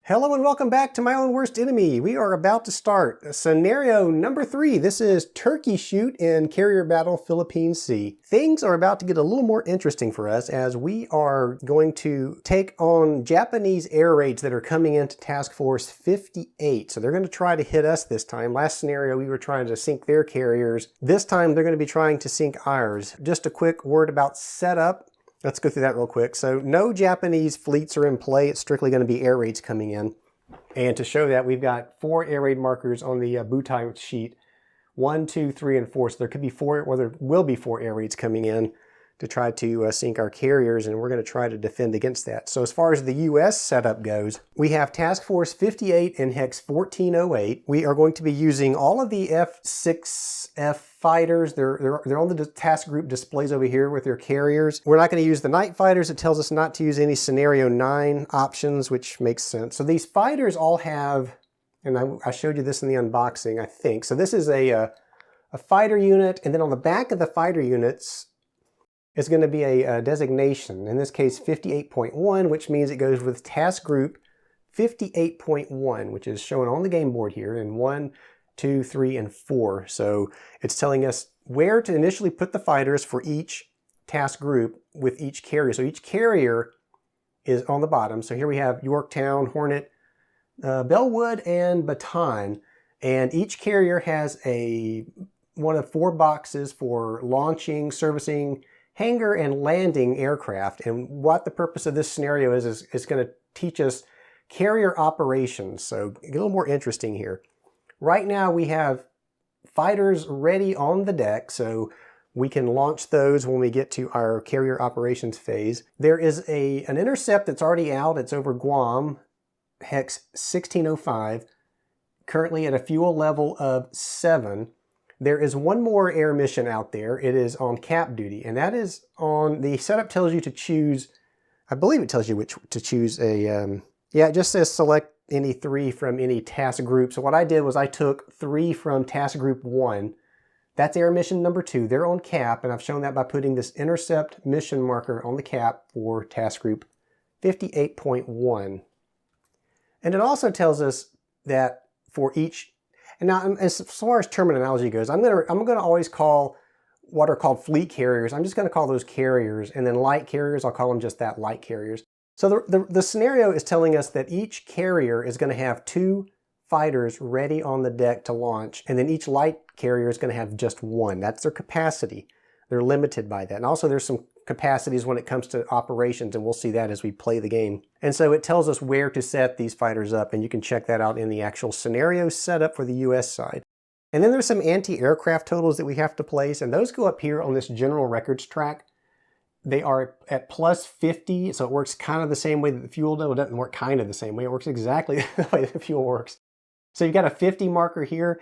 Hello and welcome back to My Own Worst Enemy. We are about to start scenario number 3. This is Turkey Shoot in Carrier Battle Philippine Sea. Things are about to get a little more interesting for us as we are going to take on Japanese air raids that are coming into Task Force 58. So they're going to try to hit us this time. Last scenario we were trying to sink their carriers. This time they're going to be trying to sink ours. Just a quick word about setup. Let's go through that real quick. So no Japanese fleets are in play. It's strictly going to be air raids coming in. And to show that, we've got 4 air raid markers on the Butai sheet. 1, 2, 3, and 4. So there could be 4, or there will be 4 air raids coming in to try to sink our carriers, and we're going to try to defend against that. So as far as the U.S. setup goes, we have Task Force 58 in Hex 1408. We are going to be using all of the F6F fighters. They're on the task group displays over here with their carriers. We're not going to use the night fighters. It tells us not to use any Scenario 9 options, which makes sense. So these fighters all have, and I showed you this in the unboxing, I think. So this is a fighter unit, and then on the back of the fighter units, it's going to be a designation, in this case 58.1, which means it goes with task group 58.1, which is shown on the game board here in 1, 2, 3, and 4. So it's telling us where to initially put the fighters for each task group with each carrier. So each carrier is on the bottom. So here we have Yorktown, Hornet, Bellwood, and Baton. And each carrier has one of 4 boxes for launching, servicing, hangar, and landing aircraft. And what the purpose of this scenario is going to teach us carrier operations. So get a little more interesting here. Right now we have fighters ready on the deck, so we can launch those when we get to our carrier operations phase. There is an intercept that's already out. It's over Guam, Hex 1605, currently at a fuel level of 7. There is one more air mission out there. It is on cap duty, and that is on, the setup tells you to choose, I believe it tells you which to choose a, yeah, it just says select any 3 from any task group. So what I did was I took 3 from task group 1. That's air mission number 2. They're on cap, and I've shown that by putting this intercept mission marker on the cap for task group 58.1. And it also tells us that for each, and now as far as terminology goes, I'm gonna always call what are called fleet carriers, I'm just gonna call those carriers, and then light carriers, I'll call them just that, light carriers. So the scenario is telling us that each carrier is going to have 2 fighters ready on the deck to launch, and then each light carrier is going to have just 1. That's their capacity. They're limited by that. And also there's some capacities when it comes to operations, and we'll see that as we play the game. And so it tells us where to set these fighters up, and you can check that out in the actual scenario setup for the US side. And then there's some anti-aircraft totals that we have to place, and those go up here on this general records track. They are at plus 50, so it works kind of the same way that the fuel does. It doesn't work kind of the same way. It works exactly the way the fuel works. So you've got a 50 marker here,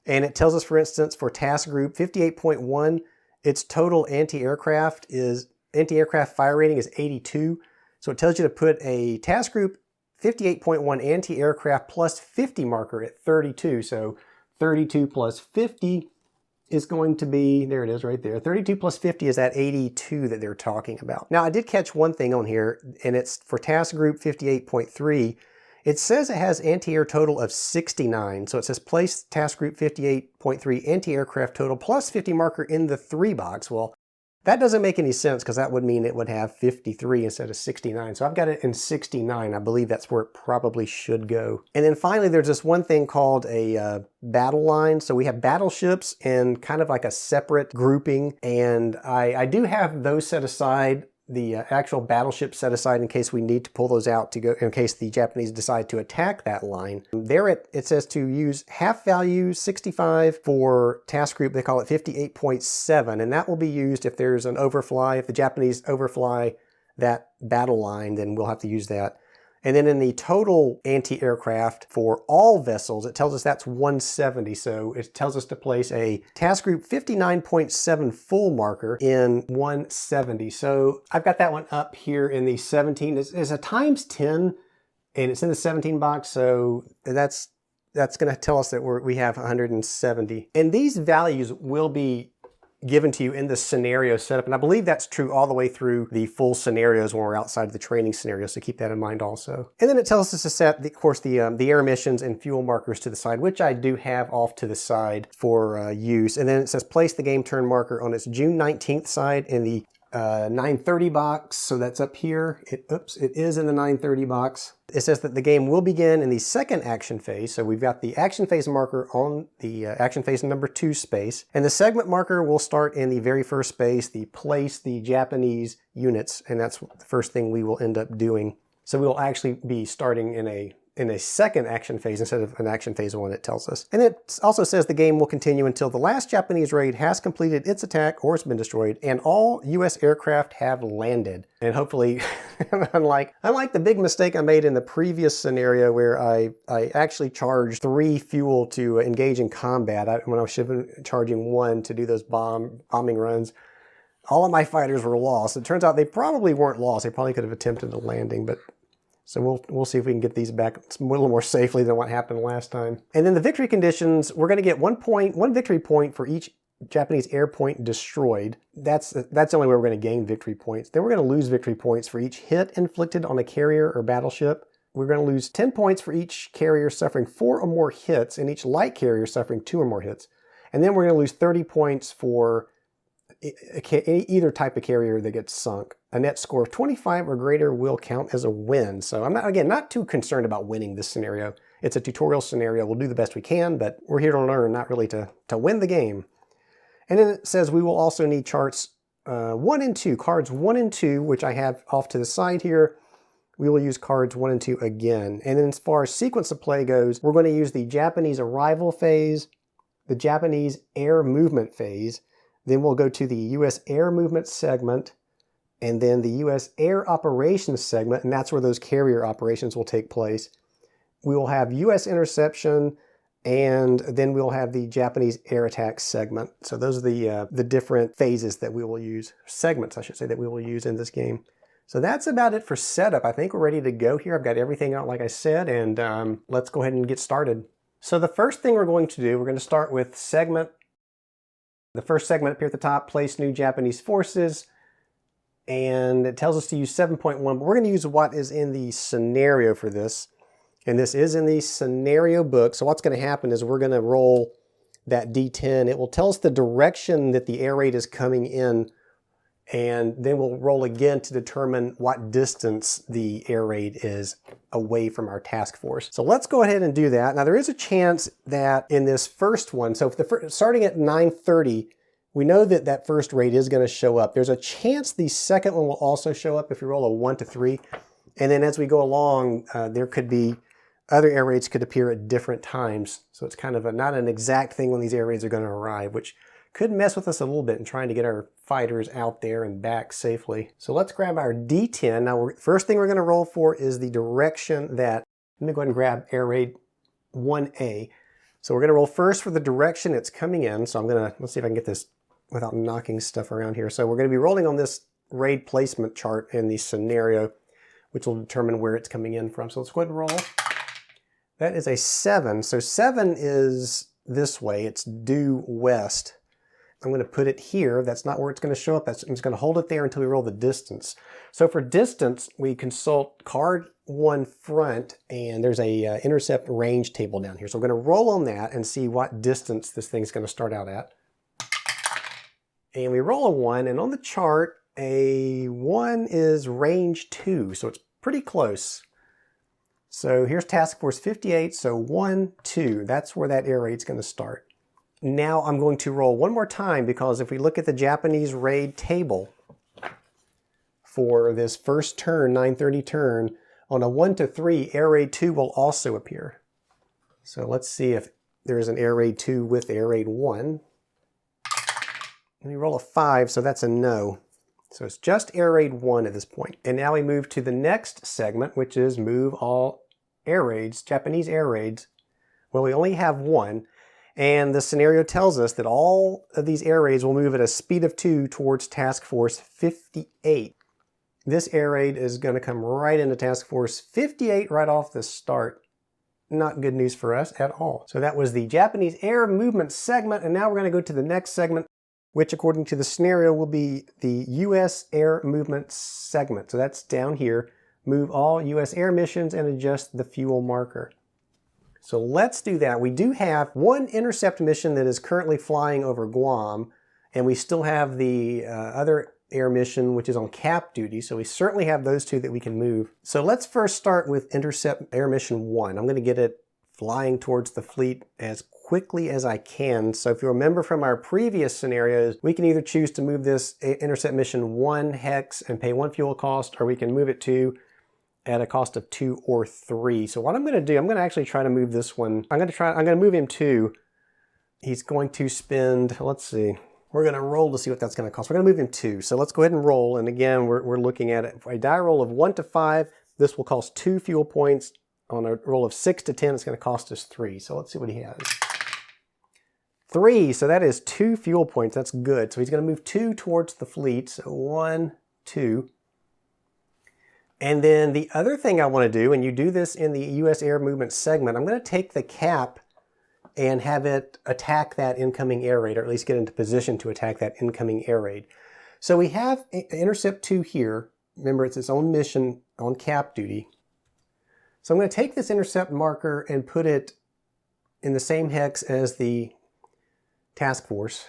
and it tells us, for instance, for task group 58.1, its total anti-aircraft fire rating is 82. So it tells you to put a task group 58.1 anti-aircraft plus 50 marker at 32. So 32 plus 50 is going to be, there it is right there, 32 plus 50 is that 82 that they're talking about. Now I did catch one thing on here, and it's for task group 58.3. It says it has anti-air total of 69. So it says place task group 58.3 anti-aircraft total plus 50 marker in the 3 box. Well, that doesn't make any sense because that would mean it would have 53 instead of 69. So I've got it in 69. I believe that's where it probably should go. And then finally, there's this one thing called a battle line. So we have battleships in kind of like a separate grouping. And I do have those set aside, the actual battleship set aside in case we need to pull those out to go, in case the Japanese decide to attack that line. There it says to use half value 65 for task group, they call it 58.7, and that will be used if there's an overfly. If the Japanese overfly that battle line, then we'll have to use that. And then in the total anti-aircraft for all vessels, it tells us that's 170. So it tells us to place a task group 59.7 full marker in 170. So I've got that one up here in the 17. It's a times 10, and it's in the 17 box. So that's going to tell us that we have 170. And these values will be given to you in the scenario setup. And I believe that's true all the way through the full scenarios when we're outside the training scenario. So keep that in mind also. And then it tells us to set, of course, the air emissions and fuel markers to the side, which I do have off to the side for use. And then it says place the game turn marker on its June 19th side in the 930 box, so that's up here. It is in the 930 box. It says that the game will begin in the second action phase. So we've got the action phase marker on the action phase number 2 space. And the segment marker will start in the very first space, the place the Japanese units. And that's the first thing we will end up doing. So we will actually be starting in a second action phase instead of an action phase 1, it tells us. And it also says the game will continue until the last Japanese raid has completed its attack or it's been destroyed and all US aircraft have landed. And hopefully, unlike the big mistake I made in the previous scenario where I actually charged 3 fuel to engage in combat when I was charging 1 to do those bombing runs. All of my fighters were lost. It turns out they probably weren't lost. They probably could have attempted a landing, but so we'll see if we can get these back a little more safely than what happened last time. And then the victory conditions, we're going to get 1 victory point for each Japanese air point destroyed. That's the only way we're going to gain victory points. Then we're going to lose victory points for each hit inflicted on a carrier or battleship. We're going to lose 10 points for each carrier suffering 4 or more hits and each light carrier suffering 2 or more hits. And then we're going to lose 30 points for either type of carrier that gets sunk. A net score of 25 or greater will count as a win. So I'm not too concerned about winning this scenario. It's a tutorial scenario. We'll do the best we can, but we're here to learn, not really to win the game. And then it says we will also need charts 1 and 2, cards 1 and 2, which I have off to the side here. We will use cards 1 and 2 again. And then as far as sequence of play goes, we're going to use the Japanese arrival phase, the Japanese air movement phase, then we'll go to the U.S. air movement segment, and then the U.S. air operations segment, and that's where those carrier operations will take place. We will have U.S. interception, and then we'll have the Japanese air attack segment. So those are the different phases that we will use, segments I should say, that we will use in this game. So that's about it for setup. I think we're ready to go here. I've got everything out like I said, and let's go ahead and get started. So the first thing we're going to do, we're going to start with segment. The first segment up here at the top, place new Japanese forces, and it tells us to use 7.1, but we're going to use what is in the scenario for this, and this is in the scenario book. So what's going to happen is we're going to roll that D10. It will tell us the direction that the air raid is coming in, and then we'll roll again to determine what distance the air raid is away from our task force. So let's go ahead and do that. Now there is a chance that in this first one, so if starting at 930, we know that that first raid is going to show up. There's a chance the second one will also show up if you roll a 1 to 3. And then as we go along, there could be other air raids could appear at different times. So it's kind of not an exact thing when these air raids are going to arrive, which could mess with us a little bit in trying to get our fighters out there and back safely. So let's grab our D10. Now, first thing we're going to roll for is the direction that, let me go ahead and grab Air Raid 1A. So we're going to roll first for the direction it's coming in. So let's see if I can get this without knocking stuff around here. So we're going to be rolling on this raid placement chart in the scenario, which will determine where it's coming in from. So let's go ahead and roll. That is a 7. So 7 is this way. It's due west. I'm going to put it here. That's not where it's going to show up. I'm just going to hold it there until we roll the distance. So for distance, we consult card 1 front, and there's a intercept range table down here. So we're going to roll on that and see what distance this thing's going to start out at. And we roll a 1, and on the chart, a 1 is range 2, so it's pretty close. So here's Task Force 58, so 1, 2. That's where that air raid's going to start. Now I'm going to roll one more time, because if we look at the Japanese raid table for this first turn, 930 turn, on a 1 to 3, Air Raid 2 will also appear. So let's see if there's an Air Raid 2 with Air Raid 1. And we roll a 5, so that's a no. So it's just Air Raid 1 at this point. And now we move to the next segment, which is move all air raids, Japanese air raids. Well, we only have 1. And the scenario tells us that all of these air raids will move at a speed of 2 towards Task Force 58. This air raid is going to come right into Task Force 58 right off the start. Not good news for us at all. So that was the Japanese air movement segment, and now we're going to go to the next segment, which according to the scenario will be the U.S. air movement segment. So that's down here. Move all U.S. air missions and adjust the fuel marker. So let's do that. We do have one intercept mission that is currently flying over Guam, and we still have the other air mission, which is on cap duty. So we certainly have those two that we can move. So let's first start with intercept air mission 1. I'm going to get it flying towards the fleet as quickly as I can. So if you remember from our previous scenarios, we can either choose to move this intercept mission 1 hex and pay 1 fuel cost, or we can move it 2 at a cost of 2 or 3. So what I'm going to do, I'm going to actually try to move this one. I'm going to move him 2. He's going to spend, let's see, we're going to roll to see what that's going to cost. We're going to move him 2. So let's go ahead and roll. And again, we're looking at it. For a die roll of 1 to 5, this will cost 2 fuel points. On a roll of 6 to 10, it's going to cost us 3. So let's see what he has. 3, so that is 2 fuel points. That's good. So he's going to move 2 towards the fleet. So 1, 2. And then the other thing I want to do, and you do this in the U.S. air movement segment, I'm going to take the cap and have it attack that incoming air raid, or at least get into position to attack that incoming air raid. So we have Intercept 2 here. Remember, it's its own mission on cap duty. So I'm going to take this intercept marker and put it in the same hex as the task force.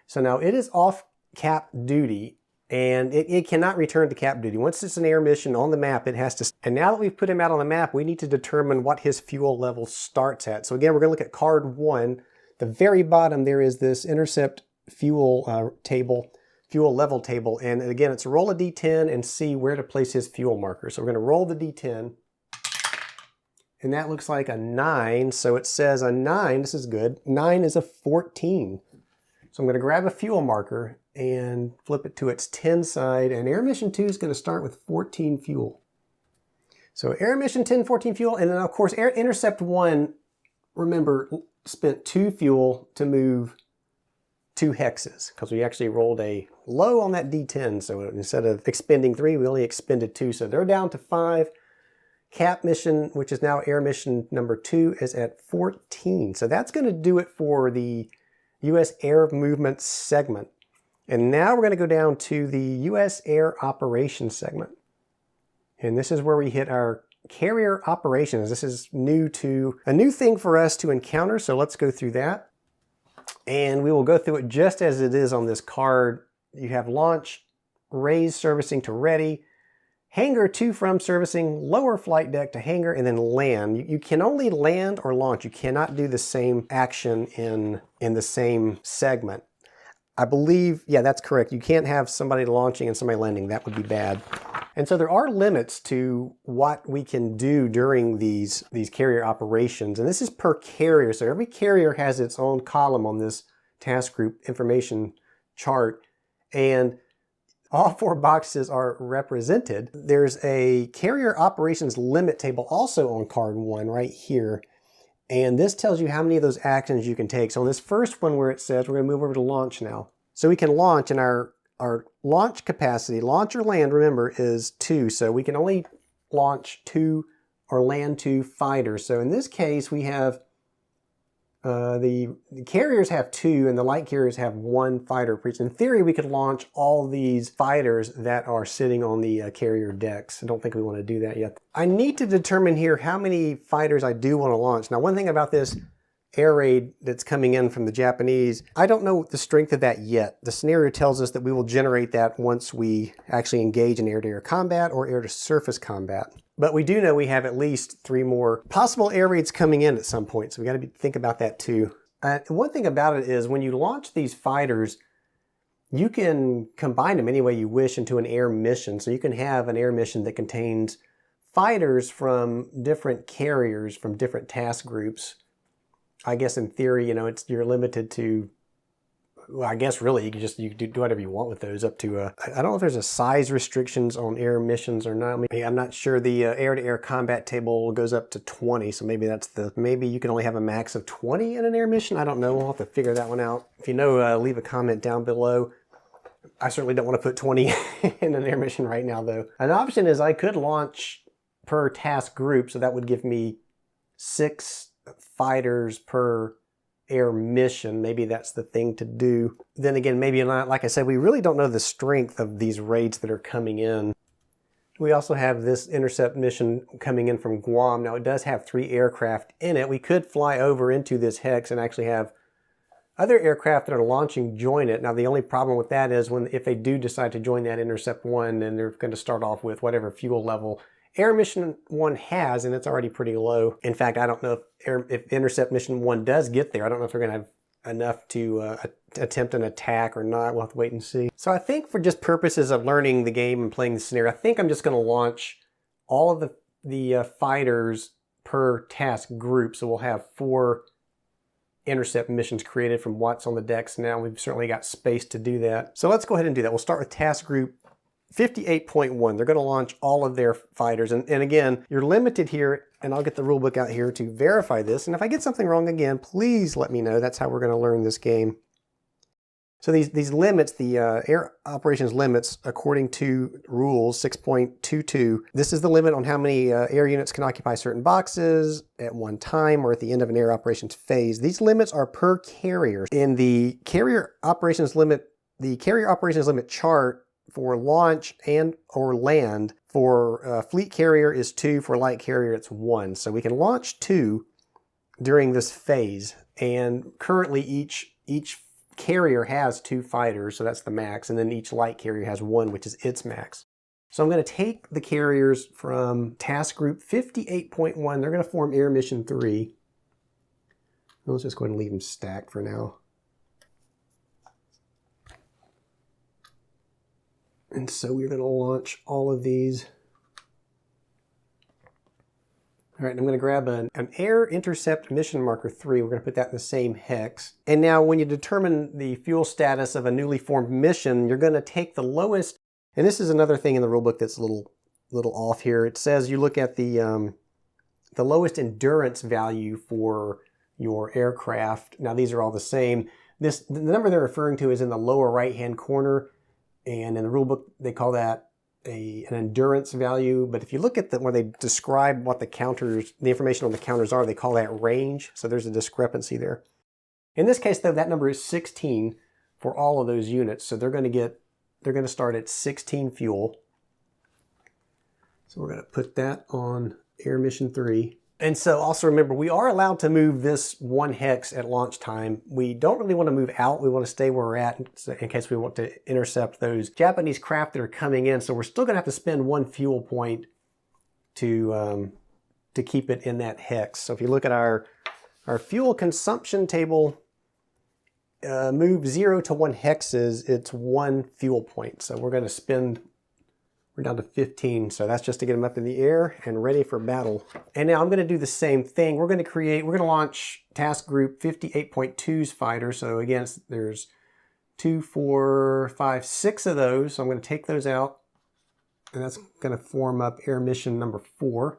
So now it is off cap duty, and it cannot return to cap duty. Once it's an air mission on the map, it has to. And now that we've put him out on the map, we need to determine what his fuel level starts at. So again, we're going to look at card 1. The very bottom, there is this intercept fuel table, fuel level table. And again, it's roll a D10 and see where to place his fuel marker. So we're going to roll the D10. And that looks like a 9. So it says a 9, this is good. 9 is a 14. So I'm going to grab a fuel marker and flip it to its 10 side. And Air Mission 2 is going to start with 14 fuel. So Air Mission 10, 14 fuel. And then of course, Intercept 1, remember, spent 2 fuel to move 2 hexes, because we actually rolled a low on that D10. So instead of expending 3, we only expended 2. So they're down to 5. Cap mission, which is now Air Mission number 2, is at 14. So that's going to do it for the U.S. Air Movement segment. And now we're going to go down to the U.S. Air Operations segment. And this is where we hit our carrier operations. This is a new thing for us to encounter. So let's go through that. And we will go through it just as it is on this card. You have launch, raise servicing to ready, hangar to from servicing, lower flight deck to hangar, and then land. You can only land or launch. You cannot do the same action in the same segment. I believe, yeah, that's correct. You can't have somebody launching and somebody landing. That would be bad. And so there are limits to what we can do during these carrier operations. And this is per carrier. So every carrier has its own column on this task group information chart. And all 4 boxes are represented. There's a carrier operations limit table also on card 1 right here. And this tells you how many of those actions you can take. So on this first one where it says, we're going to move over to launch now. So we can launch, and our launch capacity, launch or land, remember, is 2. So we can only launch 2 or land 2 fighters. So in this case, we have the carriers have 2 and the light carriers have 1 fighter per each. In theory, we could launch all these fighters that are sitting on the carrier decks. I don't think we want to do that yet. I need to determine here how many fighters I do want to launch. Now, one thing about this air raid that's coming in from the Japanese, I don't know the strength of that yet. The scenario tells us that we will generate that once we actually engage in air-to-air combat or air-to-surface combat. But we do know we have at least 3 more possible air raids coming in at some point, so we got to think about that too. One thing about it is when you launch these fighters, you can combine them any way you wish into an air mission. So you can have an air mission that contains fighters from different carriers, from different task groups. I guess in theory, you're limited to, well, I guess really you can do whatever you want with those up to, I don't know if there's a size restrictions on air missions or not. I'm not sure. The air-to-air combat table goes up to 20, so maybe maybe you can only have a max of 20 in an air mission. I don't know. We'll have to figure that one out. If you know, leave a comment down below. I certainly don't want to put 20 in an air mission right now, though. An option is I could launch per task group, so that would give me 6 fighters per air mission. Maybe that's the thing to do. Then again, maybe not. Like I said, we really don't know the strength of these raids that are coming in. We also have this intercept mission coming in from Guam. Now, it does have 3 aircraft in it. We could fly over into this hex and actually have other aircraft that are launching join it. Now, the only problem with that is if they do decide to join that Intercept 1, then they're going to start off with whatever fuel level Air Mission 1 has, and it's already pretty low. In fact, I don't know if Intercept Mission 1 does get there. I don't know if they're going to have enough to attempt an attack or not. We'll have to wait and see. So I think for just purposes of learning the game and playing the scenario, I think I'm just going to launch all of the fighters per task group. So we'll have 4 intercept missions created from what's on the decks now. We've certainly got space to do that. So let's go ahead and do that. We'll start with task group 58.1. They're going to launch all of their fighters. And again, you're limited here, and I'll get the rule book out here to verify this. And if I get something wrong again, please let me know. That's how we're going to learn this game. So these limits, the air operations limits, according to rules 6.22, this is the limit on how many air units can occupy certain boxes at one time or at the end of an air operations phase. These limits are per carrier. In the carrier operations limit chart for launch and or land, for fleet carrier is 2, for light carrier it's 1. So we can launch 2 during this phase, and currently each carrier has 2 fighters, so that's the max, and then each light carrier has 1, which is its max. So I'm going to take the carriers from task group 58.1. They're going to form Air Mission 3. Let's just go ahead and leave them stacked for now. And so we're going to launch all of these. All right, I'm going to grab an Air Intercept Mission Marker 3. We're going to put that in the same hex. And now when you determine the fuel status of a newly formed mission, you're going to take the lowest, and this is another thing in the rulebook that's a little off here. It says you look at the lowest endurance value for your aircraft. Now these are all the same. The number they're referring to is in the lower right-hand corner, and in the rulebook they call that an endurance value, but if you look at where they describe what the information on the counters are, they call that range. So there's a discrepancy there. In this case, though, that number is 16 for all of those units. So they're going to start at 16 fuel. So we're going to put that on Air Mission 3. And so also remember, we are allowed to move this 1 hex at launch time. We don't really want to move out. We want to stay where we're at in case we want to intercept those Japanese craft that are coming in. So we're still going to have to spend 1 fuel point to keep it in that hex. So if you look at our fuel consumption table, move 0 to 1 hexes, it's 1 fuel point. So we're going to we're down to 15, so that's just to get them up in the air and ready for battle. And now I'm going to do the same thing. We're going to launch task group 58.2's fighter. So again, there's 2, 4, 5, 6 of those. So I'm going to take those out, and that's going to form up Air Mission number 4.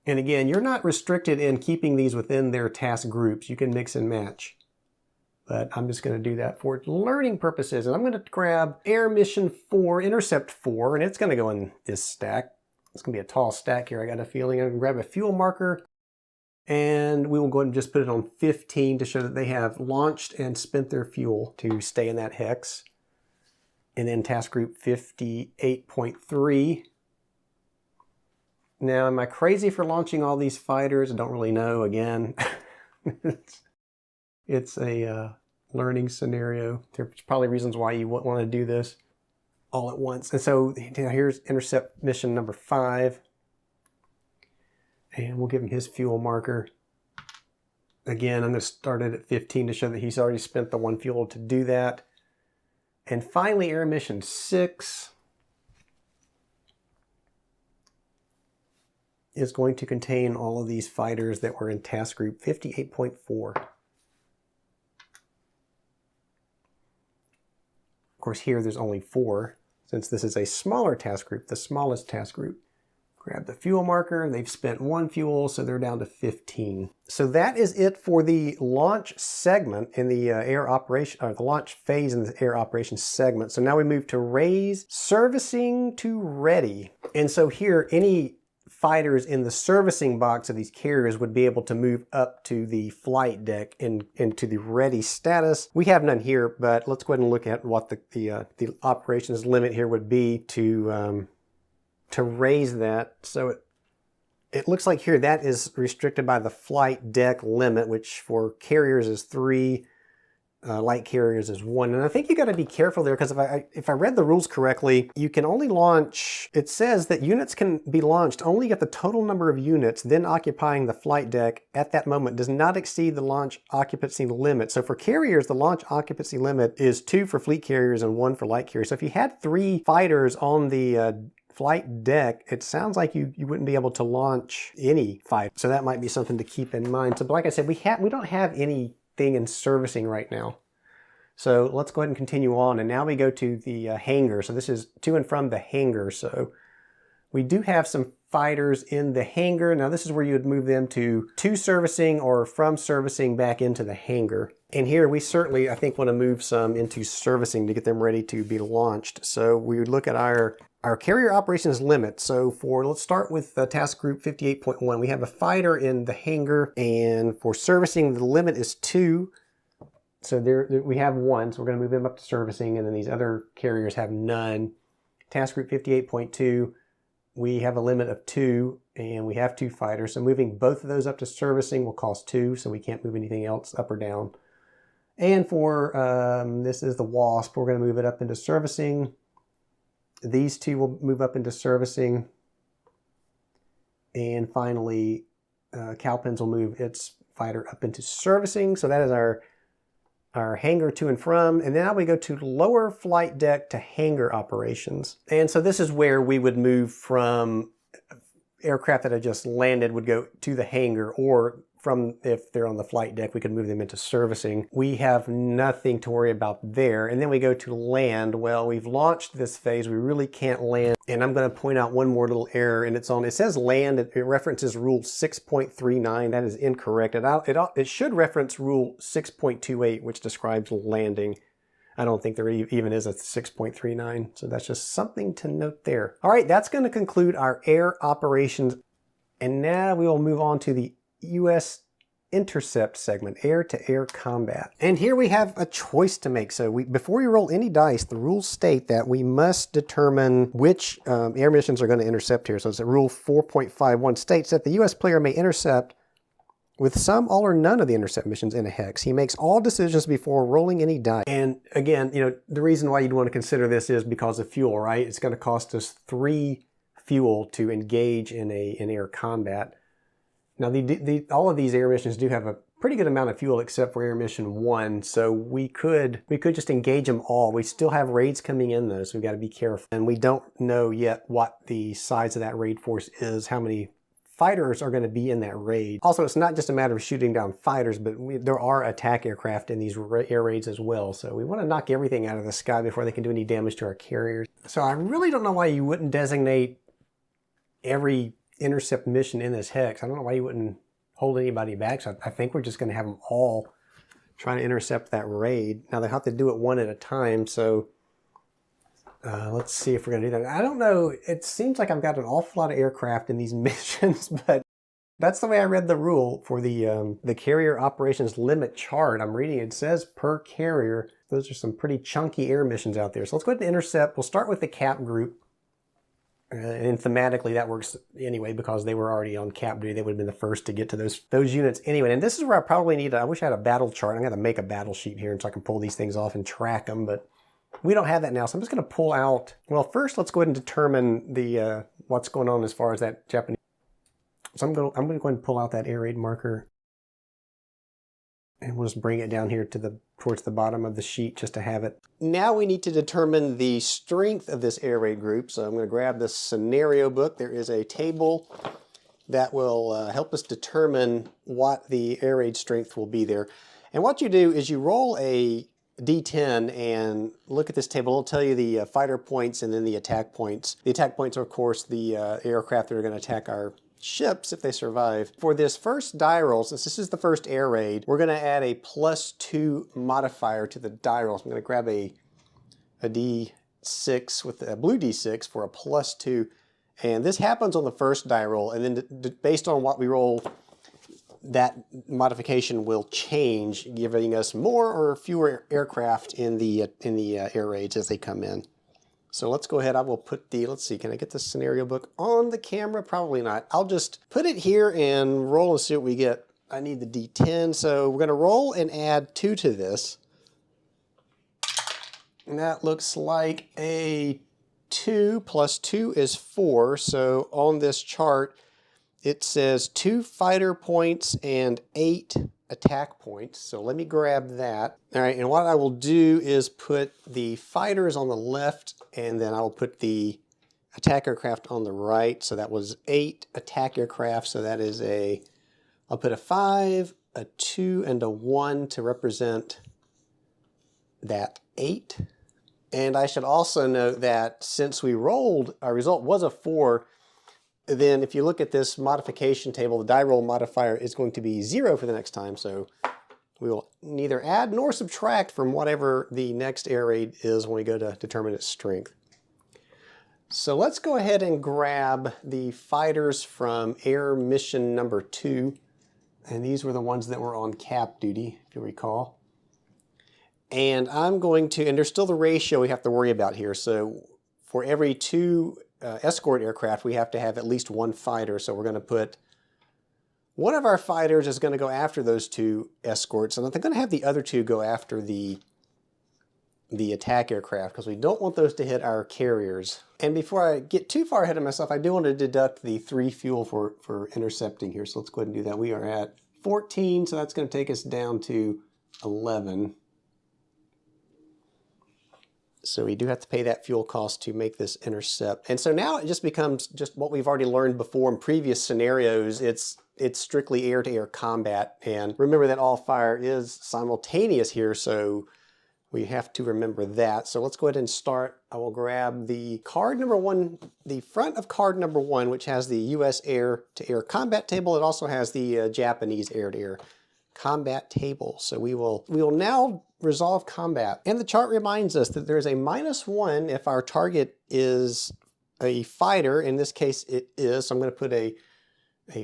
And again, you're not restricted in keeping these within their task groups. You can mix and match. But I'm just going to do that for learning purposes. And I'm going to grab Air Mission 4, Intercept 4, and it's going to go in this stack. It's going to be a tall stack here, I got a feeling. I'm going to grab a fuel marker, and we will go ahead and just put it on 15 to show that they have launched and spent their fuel to stay in that hex. And then task group 58.3. Now, am I crazy for launching all these fighters? I don't really know. Again, it's a learning scenario. There's probably reasons why you wouldn't want to do this all at once. And so here's Intercept Mission number 5. And we'll give him his fuel marker. Again, I'm going to start it at 15 to show that he's already spent the 1 fuel to do that. And finally, Air Mission 6 is going to contain all of these fighters that were in task group 58.4. Of course, here there's only 4, since this is a smaller task group, the smallest task group. Grab the fuel marker, they've spent 1 fuel, so they're down to 15. So that is it for the launch segment in the air operation, or the launch phase in the air operations segment. So now we move to raise, servicing to ready. And so here, any fighters in the servicing box of these carriers would be able to move up to the flight deck into the ready status. We have none here, but let's go ahead and look at what the operations limit here would be to raise that. So it looks like here that is restricted by the flight deck limit, which for carriers is 3. Light carriers is 1. And I think you got to be careful there, because if I read the rules correctly, you can only launch, it says that units can be launched only if the total number of units then occupying the flight deck at that moment does not exceed the launch occupancy limit. So for carriers, the launch occupancy limit is 2 for fleet carriers and 1 for light carriers. So if you had 3 fighters on the flight deck, it sounds like you wouldn't be able to launch any fighter. So that might be something to keep in mind. So, but like I said, we don't have any in servicing right now. So let's go ahead and continue on. And now we go to the hangar. So this is to and from the hangar. So we do have some fighters in the hangar. Now this is where you would move them to servicing or from servicing back into the hangar. And here we certainly, I think, want to move some into servicing to get them ready to be launched. So we would look at our carrier operations limit. So let's start with task group 58.1. We have a fighter in the hangar, and for servicing, the limit is 2. So there we have 1, so we're going to move them up to servicing, and then these other carriers have none. Task group 58.2, we have a limit of 2, and we have 2 fighters. So moving both of those up to servicing will cost 2, so we can't move anything else up or down. And for, this is the Wasp, we're going to move it up into servicing. These 2 will move up into servicing. And finally, Cowpens will move its fighter up into servicing. So that is our hangar to and from. And now we go to lower flight deck to hangar operations. And so this is where we would move from aircraft that had just landed would go to the hangar, or from, if they're on the flight deck, we could move them into servicing. We have nothing to worry about there. And then we go to land. Well, we've launched this phase. We really can't land. And I'm going to point out one more little error, and it says land. It references rule 6.39. That is incorrect. It should reference rule 6.28, which describes landing. I don't think there even is a 6.39. So that's just something to note there. All right, that's going to conclude our air operations. And now we will move on to the U.S. intercept segment, air-to-air combat. And here we have a choice to make. So before we roll any dice, the rules state that we must determine which air missions are going to intercept here. So it's rule 4.51 states that the U.S. player may intercept with some, all, or none of the intercept missions in a hex. He makes all decisions before rolling any dice. And again, the reason why you'd want to consider this is because of fuel, right? It's going to cost us 3 fuel to engage in air combat. Now, all of these air missions do have a pretty good amount of fuel except for air mission 1, so we could just engage them all. We still have raids coming in though, so we've got to be careful. And we don't know yet what the size of that raid force is, how many fighters are going to be in that raid. Also, it's not just a matter of shooting down fighters, but there are attack aircraft in these air raids as well, so we want to knock everything out of the sky before they can do any damage to our carriers. So I really don't know why you wouldn't designate every intercept mission in this hex. I don't know why you wouldn't hold anybody back. So I think we're just going to have them all trying to intercept that raid. Now they have to do it one at a time. So let's see if we're going to do that. I don't know. It seems like I've got an awful lot of aircraft in these missions, but that's the way I read the rule for the carrier operations limit chart. I'm reading it says per carrier. Those are some pretty chunky air missions out there. So let's go ahead and intercept. We'll start with the cap group. And thematically that works anyway because they were already on cap duty. They would have been the first to get to those units anyway. And this is where I probably need I wish I had a battle chart. I'm going to make a battle sheet here so I can pull these things off and track them, but we don't have that now. So I'm just going to pull out, well, first let's go ahead and determine the what's going on as far as that Japanese. So I'm going to go ahead and pull out that air raid marker. And we'll just bring it down here to towards the bottom of the sheet just to have it. Now we need to determine the strength of this air raid group. So I'm going to grab this scenario book. There is a table that will help us determine what the air raid strength will be there. And what you do is you roll a D10 and look at this table. It'll tell you the fighter points and then the attack points. The attack points are, of course, the aircraft that are going to attack our ships if they survive. For this first die roll, since this is the first air raid, we're going to add a +2 modifier to the die roll. So I'm going to grab a D6 with a blue D6 for a +2, And this happens on the first die roll, and then based on what we roll, that modification will change, giving us more or fewer aircraft in the air raids as they come in. So let's go ahead. I will put the, let's see, can I get the scenario book on the camera? Probably not. I'll just put it here and roll and see what we get. I need the D10, so we're going to roll and add 2 to this. And that looks like a 2 plus 2 is 4. So on this chart, it says 2 fighter points and 8 attack points. So let me grab that. All right, and what I will do is put the fighters on the left, and then I will put the attack aircraft on the right. So that was 8 attack aircraft. So that is I'll put a 5, a 2, and a 1 to represent that 8. And I should also note that since we rolled, our result was a 4, then if you look at this modification table, the die roll modifier is going to be 0 for the next time. So we will neither add nor subtract from whatever the next air raid is when we go to determine its strength. So let's go ahead and grab the fighters from air mission number 2. And these were the ones that were on cap duty, if you recall. And I'm going to, and there's still the ratio we have to worry about here. So for every 2 escort aircraft, we have to have at least 1 fighter. So we're going to put one of our fighters is going to go after those 2 escorts, and they're going to have the other 2 go after the attack aircraft, because we don't want those to hit our carriers. And before I get too far ahead of myself, I do want to deduct the 3 fuel for intercepting here. So let's go ahead and do that. We are at 14, so that's going to take us down to 11. So we do have to pay that fuel cost to make this intercept. And so now it just becomes just what we've already learned before in previous scenarios. It's strictly air-to-air combat. And remember that all fire is simultaneous here, so we have to remember that. So let's go ahead and start. I will grab the card number 1, the front of card number 1, which has the US air-to-air combat table. It also has the Japanese air-to-air combat table. So we will now resolve combat. And the chart reminds us that there's a -1 if our target is a fighter. In this case, it is. So I'm going to put a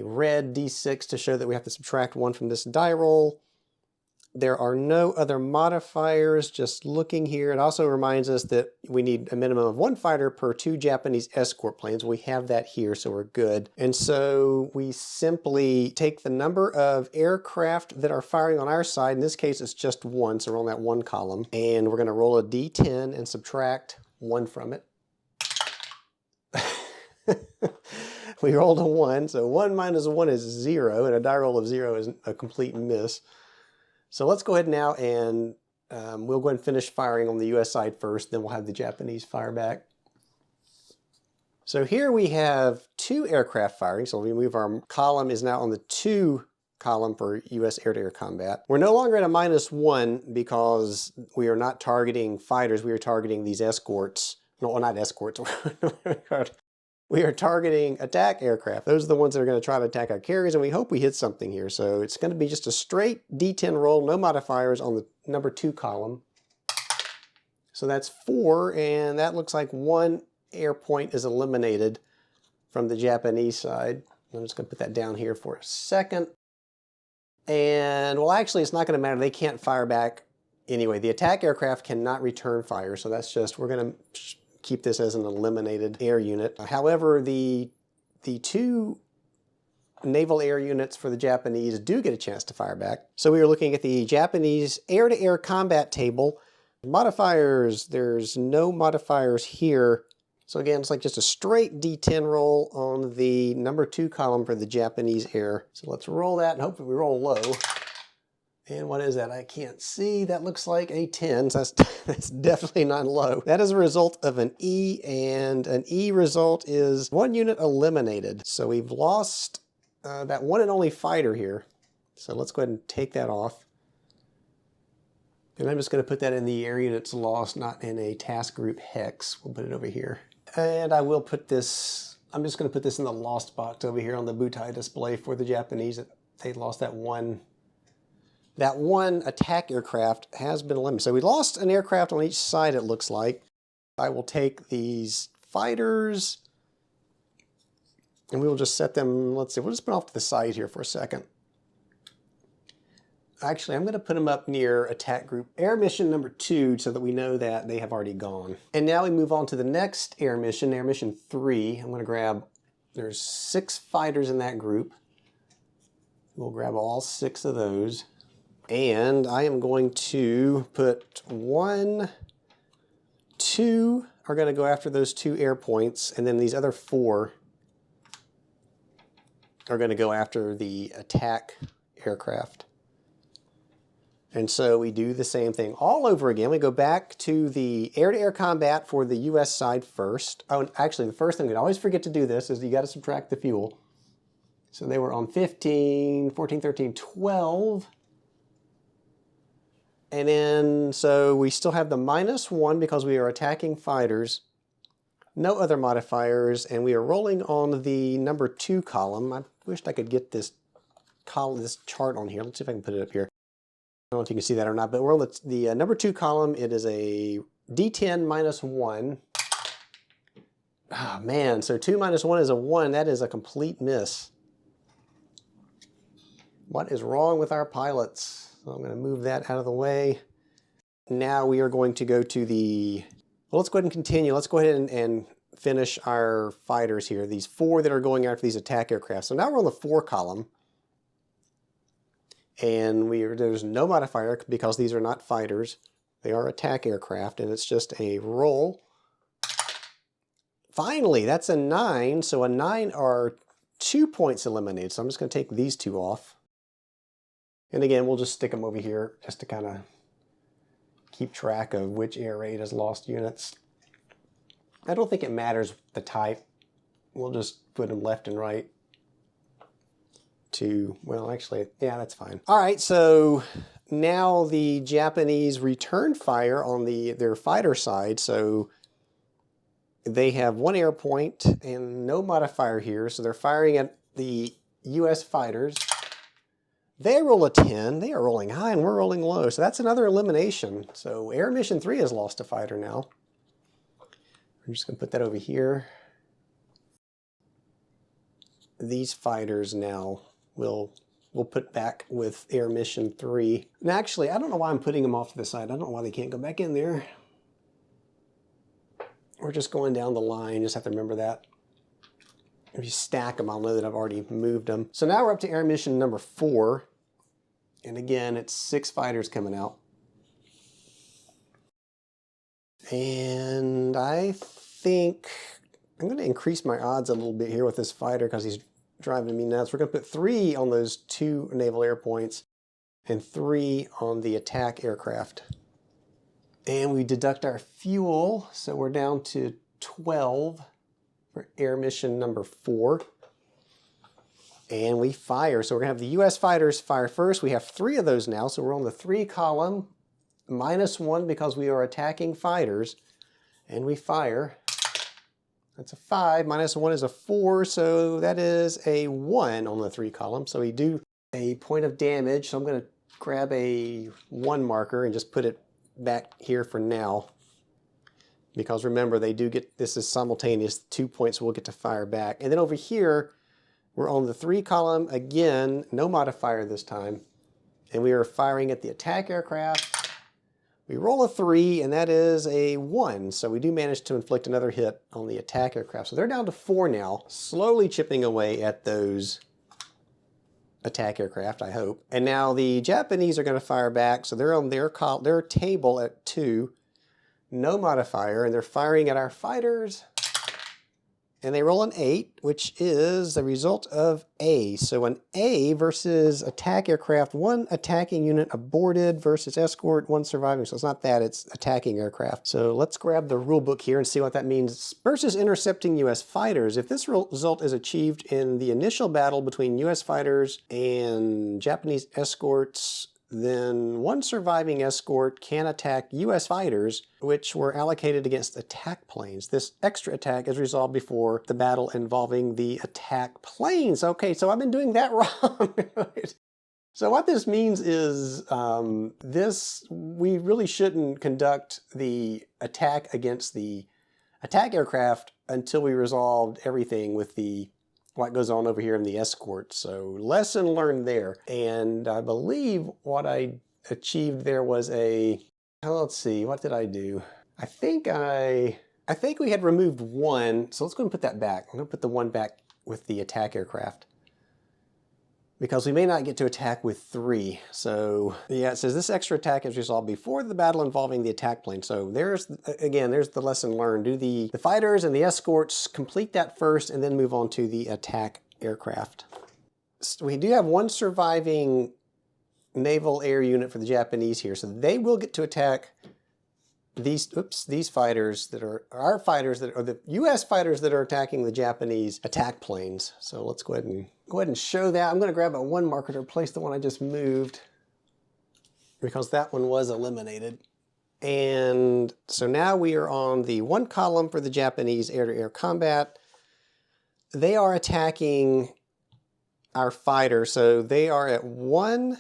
red D6 to show that we have to subtract 1 from this die roll. There are no other modifiers, just looking here. It also reminds us that we need a minimum of 1 fighter per 2 Japanese escort planes. We have that here, so we're good. And so we simply take the number of aircraft that are firing on our side. In this case, it's just 1, so we're on that 1 column. And we're going to roll a D10 and subtract 1 from it. We rolled a 1, so 1 minus 1 is 0, and a die roll of 0 is a complete miss. So let's go ahead now and we'll go ahead and finish firing on the US side first, then we'll have the Japanese fire back. So here we have 2 aircraft firing, so we move our column is now on the 2 column for US air-to-air combat. We're no longer at a -1 because we are not targeting fighters, we are targeting these escorts. No, not escorts. We are targeting attack aircraft. Those are the ones that are going to try to attack our carriers, and we hope we hit something here. So it's going to be just a straight D10 roll, no modifiers on the number 2 column. So that's 4, and that looks like 1 air point is eliminated from the Japanese side. I'm just going to put that down here for a second. And, well, actually, it's not going to matter. They can't fire back anyway. The attack aircraft cannot return fire, so that's just, we're going to keep this as an eliminated air unit. However, the 2 naval air units for the Japanese do get a chance to fire back. So we are looking at the Japanese air-to-air combat table. Modifiers, there's no modifiers here. So again, it's like just a straight D10 roll on the number 2 column for the Japanese air. So let's roll that and hopefully we roll low. And what is that? I can't see. That looks like a 10, so that's definitely not low. That is a result of an E, and an E result is 1 unit eliminated. So we've lost that 1 and only fighter here. So let's go ahead and take that off. And I'm just going to put that in the air units lost, not in a task group hex. We'll put it over here. And I will put this, I'm just going to put this in the lost box over here on the Butai display for the Japanese. They lost that one. That 1 attack aircraft has been eliminated. So we lost an aircraft on each side, it looks like. I will take these fighters And we will just set them, let's see, we'll just put off to the side here for a second. Actually, I'm going to put them up near attack group air mission number 2 so that we know that they have already gone. And now we move on to the next air mission 3. I'm going to grab, there's 6 fighters in that group. We'll grab all 6 of those. And I am going to put 1, 2 are going to go after those 2 air points, and then these other 4 are going to go after the attack aircraft. And so we do the same thing all over again. We go back to the air-to-air combat for the US side first. Oh, and actually the first thing, we always forget to do this, is you got to subtract the fuel. So they were on 15, 14, 13, 12. And then, so we still have the -1 because we are attacking fighters. No other modifiers, and we are rolling on the number 2 column. I wished I could get this chart on here. Let's see if I can put it up here. I don't know if you can see that or not, but we're on the number 2 column. It is a D10 -1. Oh man, so 2 minus 1 is a 1. That is a complete miss. What is wrong with our pilots? So I'm going to move that out of the way. Now we are going to go to the, well, let's go ahead and continue. Let's go ahead and finish our fighters here. These 4 that are going after these attack aircraft. So now we're on the 4 column. And there's no modifier because these are not fighters. They are attack aircraft, and it's just a roll. Finally, that's a 9. So a 9 are 2 points eliminated. So I'm just going to take these 2 off. And again, we'll just stick them over here just to kind of keep track of which air raid has lost units. I don't think it matters the type. We'll just put them left and right. Well, actually, yeah, that's fine. All right, so now the Japanese return fire on their fighter side. So they have 1 air point and no modifier here. So they're firing at the US fighters. They roll a 10. They are rolling high and we're rolling low. So that's another elimination. So air mission 3 has lost a fighter now. I'm just going to put that over here. These fighters now we'll put back with air mission 3. And actually, I don't know why I'm putting them off to the side. I don't know why they can't go back in there. We're just going down the line. Just have to remember that. If you stack them, I'll know that I've already moved them. So now we're up to air mission number 4. And again, it's 6 fighters coming out. And I think I'm going to increase my odds a little bit here with this fighter because he's driving me nuts. We're going to put 3 on those 2 naval air points and 3 on the attack aircraft. And we deduct our fuel, so we're down to 12 for air mission number 4. And we fire. So we're going to have the US fighters fire first. We have 3 of those now, so we're on the 3 column, -1 because we are attacking fighters. And we fire. That's a 5, -1 is a 4, so that is a 1 on the 3 column. So we do a point of damage. So I'm going to grab a 1 marker and just put it back here for now. Because remember, they do get, this is simultaneous, 2 points we'll get to fire back. And then over here, we're on the 3 column, again, no modifier this time. And we are firing at the attack aircraft. We roll a 3, and that is a 1. So we do manage to inflict another hit on the attack aircraft. So they're down to 4 now, slowly chipping away at those attack aircraft, I hope. And now the Japanese are going to fire back. So they're on their table at 2, no modifier, and they're firing at our fighters. And they roll an 8, which is the result of A. So an A versus attack aircraft, 1 attacking unit aborted versus escort, 1 surviving. So it's not that, it's attacking aircraft. So let's grab the rule book here and see what that means. Versus intercepting US fighters. If this result is achieved in the initial battle between US fighters and Japanese escorts, then 1 surviving escort can attack US fighters, which were allocated against attack planes. This extra attack is resolved before the battle involving the attack planes. Okay, so I've been doing that wrong. So what this means is we really shouldn't conduct the attack against the attack aircraft until we resolved everything with the what goes on over here in the escort. So lesson learned there. And I believe what I achieved there was a, let's see, what did I do? I think we had removed one. So let's go and put that back. I'm going to put the one back with the attack aircraft, because we may not get to attack with 3. So yeah, it says this extra attack is resolved before the battle involving the attack plane. So there's, again, there's the lesson learned. Do the fighters and the escorts, complete that first, and then move on to the attack aircraft. So we do have one surviving naval air unit for the Japanese here. So they will get to attack these fighters that are our fighters that are the US fighters that are attacking the Japanese attack planes. So let's go ahead and show that. I'm going to grab a 1 marker to replace the one I just moved, because that one was eliminated. And so now we are on the 1 column for the Japanese air-to-air combat. They are attacking our fighter, so they are at 1.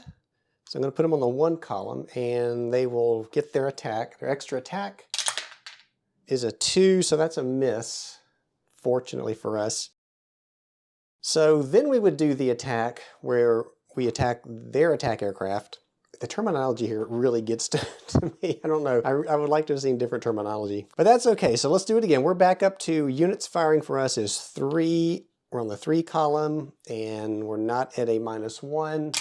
So I'm going to put them on the 1 column, and they will get their attack. Their extra attack is a 2, so that's a miss, fortunately for us. So then we would do the attack where we attack their attack aircraft. The terminology here really gets to me. I don't know. I would like to have seen different terminology, but that's okay. So let's do it again. We're back up to units firing for us is 3. We're on the 3 column, and we're not at a -1.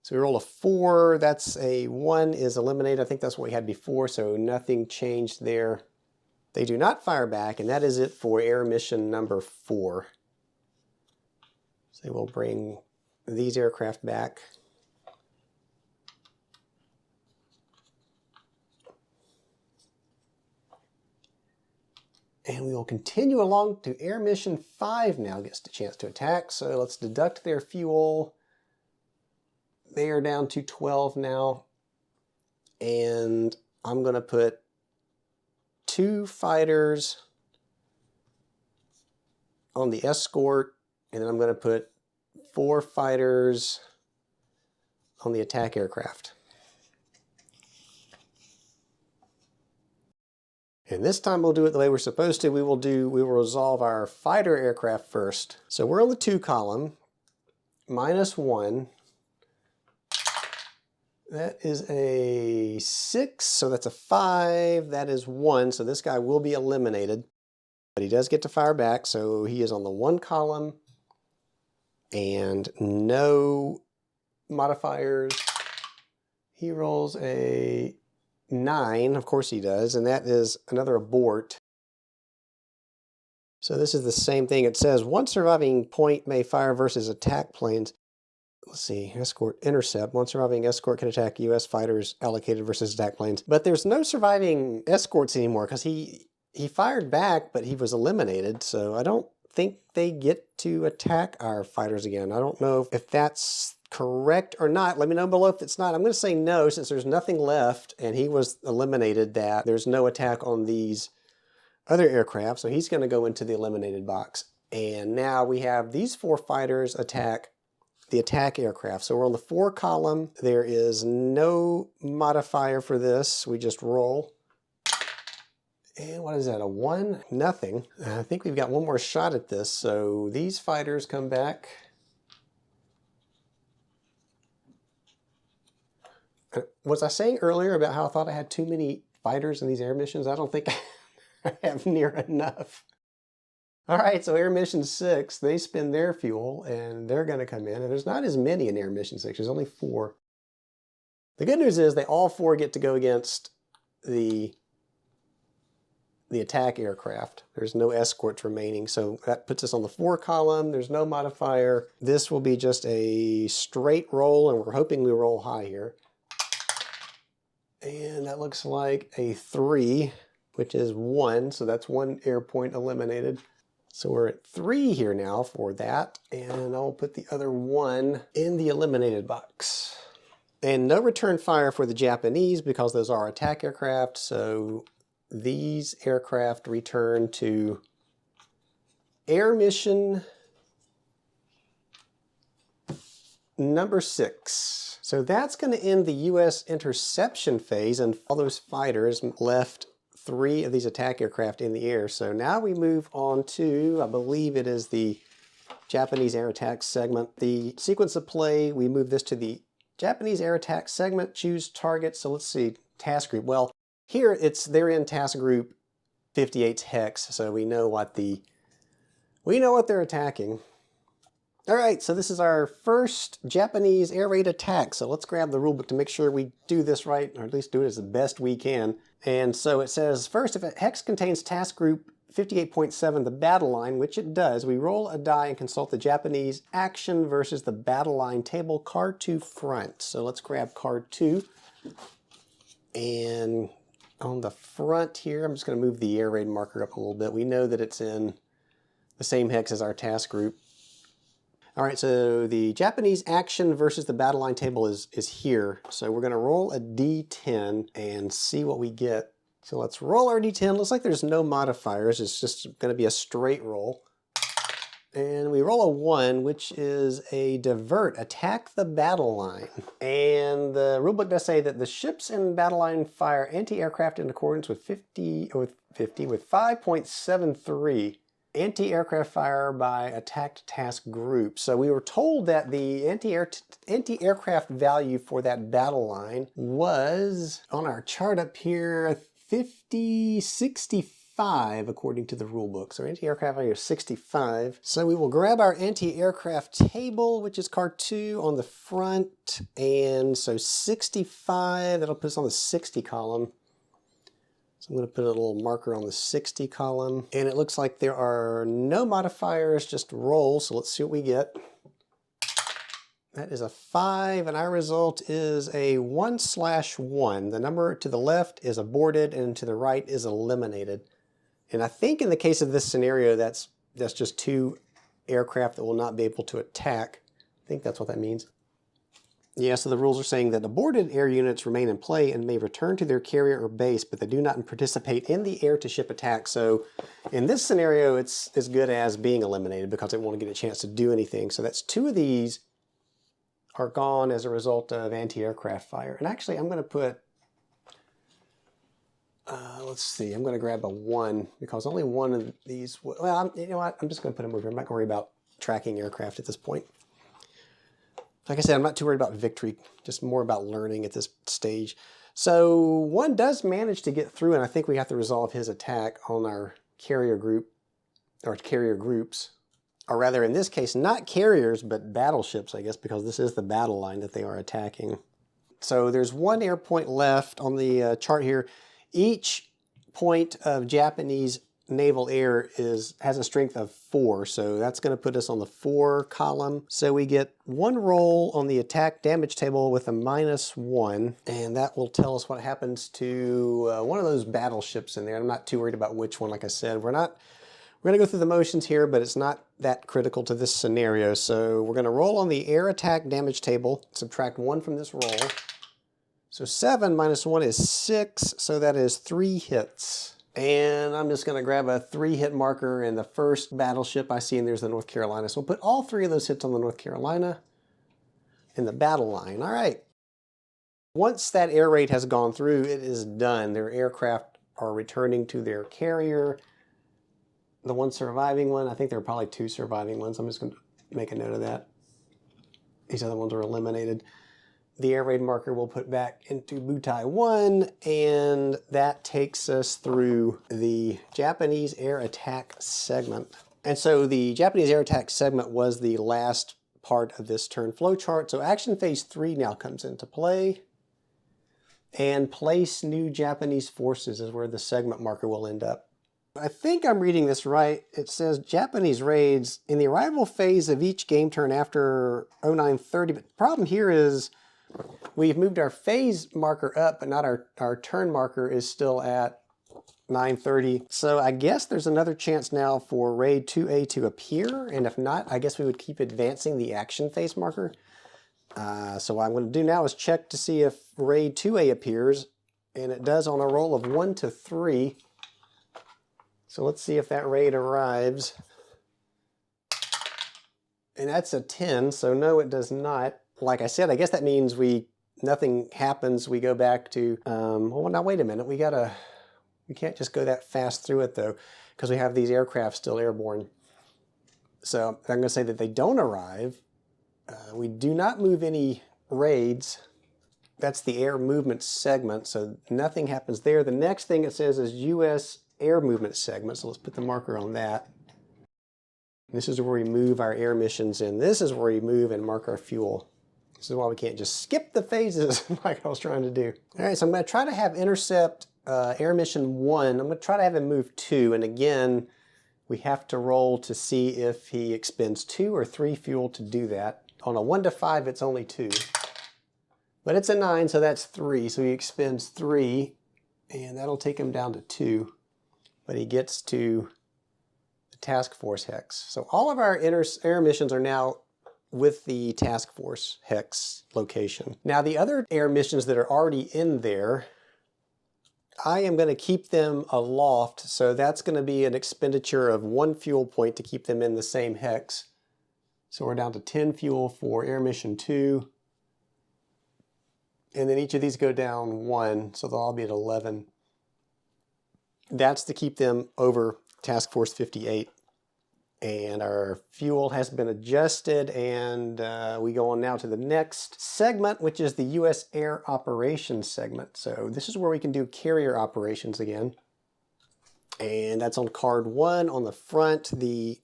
So we roll a 4, that's a 1 is eliminated. I think that's what we had before, so nothing changed there. They do not fire back, and that is it for air mission number 4. So we'll bring these aircraft back. And we will continue along to air mission 5 now, gets the chance to attack. So let's deduct their fuel. They are down to 12 now, and I'm going to put 2 fighters on the escort, and then I'm going to put 4 fighters on the attack aircraft. And this time we'll do it the way we're supposed to. We will resolve our fighter aircraft first. So we're on the 2 column, -1. That is a 6, so that's a 5. That is 1, so this guy will be eliminated. But he does get to fire back, so he is on the 1 column. And no modifiers. He rolls a 9, of course he does, and that is another abort. So this is the same thing. It says 1 surviving point may fire versus attack planes. Let's see, escort intercept. 1 surviving escort can attack US fighters allocated versus attack planes. But there's no surviving escorts anymore, because he fired back, but he was eliminated. So I don't think they get to attack our fighters again. I don't know if that's correct or not. Let me know below if it's not. I'm going to say no, since there's nothing left and he was eliminated, that there's no attack on these other aircraft. So he's going to go into the eliminated box. And now we have these 4 fighters attack the attack aircraft. So we're on the 4 column. There is no modifier for this. We just roll. And what is that, a 1? Nothing. I think we've got one more shot at this. So these fighters come back. Was I saying earlier about how I thought I had too many fighters in these air missions? I don't think I have near enough. All right, so air mission 6, they spend their fuel and they're going to come in. And there's not as many in air mission 6, there's only 4. The good news is they all 4 get to go against the attack aircraft. There's no escorts remaining, so that puts us on the 4 column. There's no modifier. This will be just a straight roll, and we're hoping we roll high here. And that looks like a 3, which is 1, so that's 1 air point eliminated. So we're at 3 here now for that, and I'll put the other 1 in the eliminated box. And no return fire for the Japanese, because those are attack aircraft, so these aircraft return to air mission number 6. So that's going to end the US interception phase, and all those fighters left 3 of these attack aircraft in the air. So now we move on to, I believe it is the Japanese air attack segment. The sequence of play, we move this to the Japanese air attack segment, choose target. So let's see, task group. Well, here they're in task group 58's hex, so we know what they're attacking. All right, so this is our first Japanese air raid attack. So let's grab the rulebook to make sure we do this right, or at least do it as the best we can. And so it says, first, if a hex contains task group 58.7, the battle line, which it does, we roll a die and consult the Japanese action versus the battle line table, card 2 front. So let's grab card 2. And on the front here, I'm just going to move the air raid marker up a little bit. We know that it's in the same hex as our task group. All right, so the Japanese action versus the battle line table is here. So we're going to roll a d10 and see what we get. So let's roll our d10. Looks like there's no modifiers. It's just going to be a straight roll. And we roll a 1, which is a divert, attack the battle line. And the rulebook does say that the ships in battle line fire anti-aircraft in accordance with 5.73. Anti-aircraft fire by attacked task group. So we were told that the anti-aircraft value for that battle line was, on our chart up here, 65 according to the rulebook. So anti-aircraft value is 65. So we will grab our anti-aircraft table, which is card 2 on the front. And so 65, that'll put us on the 60 column. So I'm going to put a little marker on the 60 column. And it looks like there are no modifiers, just roll. So let's see what we get. That is a 5, and our result is a 1/1. The number to the left is aborted, and to the right is eliminated. And I think in the case of this scenario, that's just 2 aircraft that will not be able to attack. I think that's what that means. Yeah, so the rules are saying that aborted air units remain in play and may return to their carrier or base, but they do not participate in the air-to-ship attack. So in this scenario, it's as good as being eliminated because it won't get a chance to do anything. So that's 2 of these are gone as a result of anti-aircraft fire. And actually, I'm going to put, let's see, I'm going to grab a 1 because only 1 of these, well, you know what, I'm just going to put them over here. I'm not going to worry about tracking aircraft at this point. Like I said, I'm not too worried about victory, just more about learning at this stage. So 1 does manage to get through, and I think we have to resolve his attack on our carrier group, or carrier groups. Or rather, in this case, not carriers, but battleships, I guess, because this is the battle line that they are attacking. So there's 1 air point left on the chart here. Each point of Japanese naval air has a strength of 4, so that's going to put us on the 4 column. So we get 1 roll on the attack damage table with a -1, and that will tell us what happens to one of those battleships in there. I'm not too worried about which one. Like I said, we're going to go through the motions here, but it's not that critical to this scenario. So we're going to roll on the air attack damage table, subtract 1 from this roll. So 7 minus 1 is 6, so that is 3 hits. And I'm just going to grab a 3-hit marker in the first battleship I see, and there's the North Carolina. So we'll put all 3 of those hits on the North Carolina in the battle line. All right. Once that air raid has gone through, it is done. Their aircraft are returning to their carrier. The 1 surviving one, I think there are probably 2 surviving ones. I'm just going to make a note of that. These other ones are eliminated. The air raid marker we'll put back into Butai 1, and that takes us through the Japanese air attack segment. And so the Japanese air attack segment was the last part of this turn flow chart. So action phase 3 now comes into play. And place new Japanese forces is where the segment marker will end up. I think I'm reading this right. It says Japanese raids in the arrival phase of each game turn after 0930. But the problem here is we've moved our phase marker up, but not our turn marker is still at 9:30. So I guess there's another chance now for raid 2A to appear. And if not, I guess we would keep advancing the action phase marker. So what I'm going to do now is check to see if raid 2A appears. And it does on a roll of 1 to 3. So let's see if that raid arrives. And that's a 10, so no, it does not. Like I said, I guess that means nothing happens. We go back to, well, now wait a minute. We can't just go that fast through it though, because we have these aircraft still airborne. So I'm going to say that they don't arrive. We do not move any raids. That's the air movement segment, so nothing happens there. The next thing it says is U.S. air movement segment, so let's put the marker on that. This is where we move our air missions in. This is where we move and mark our fuel. This is why we can't just skip the phases like I was trying to do. All right, so I'm going to try to have intercept air mission 1. I'm going to try to have him move 2, and again, we have to roll to see if he expends 2 or 3 fuel to do that. On a 1 to 5, it's only 2. But it's a 9, so that's 3. So he expends 3, and that'll take him down to 2. But he gets to the task force hex. So all of our air missions are now with the task force hex location. Now the other air missions that are already in there, I am going to keep them aloft. So that's going to be an expenditure of 1 fuel point to keep them in the same hex. So we're down to 10 fuel for air mission 2. And then each of these go down 1, so they'll all be at 11. That's to keep them over Task Force 58. And our fuel has been adjusted, and we go on now to the next segment, which is the U.S. Air Operations segment. So this is where we can do carrier operations again. And that's on card 1 on the front, the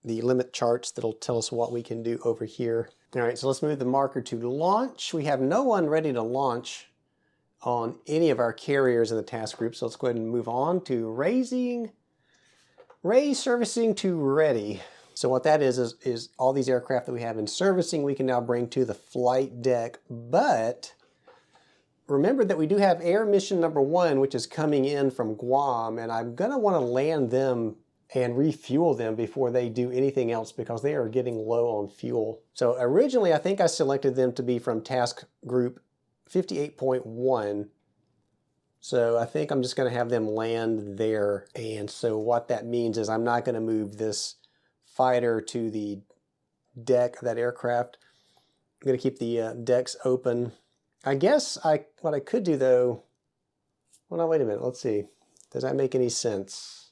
limit charts that'll tell us what we can do over here. All right, so let's move the marker to launch. We have no one ready to launch on any of our carriers in the task group, so let's go ahead and move on to raise servicing to ready. So what that is all these aircraft that we have in servicing we can now bring to the flight deck, but remember that we do have air mission number 1, which is coming in from Guam, and I'm gonna wanna land them and refuel them before they do anything else because they are getting low on fuel. So originally I think I selected them to be from task group 58.1. So I think I'm just going to have them land there. And so what that means is I'm not going to move this fighter to the deck of that aircraft. I'm going to keep the decks open. I guess what I could do though, well, no, wait a minute, let's see. Does that make any sense?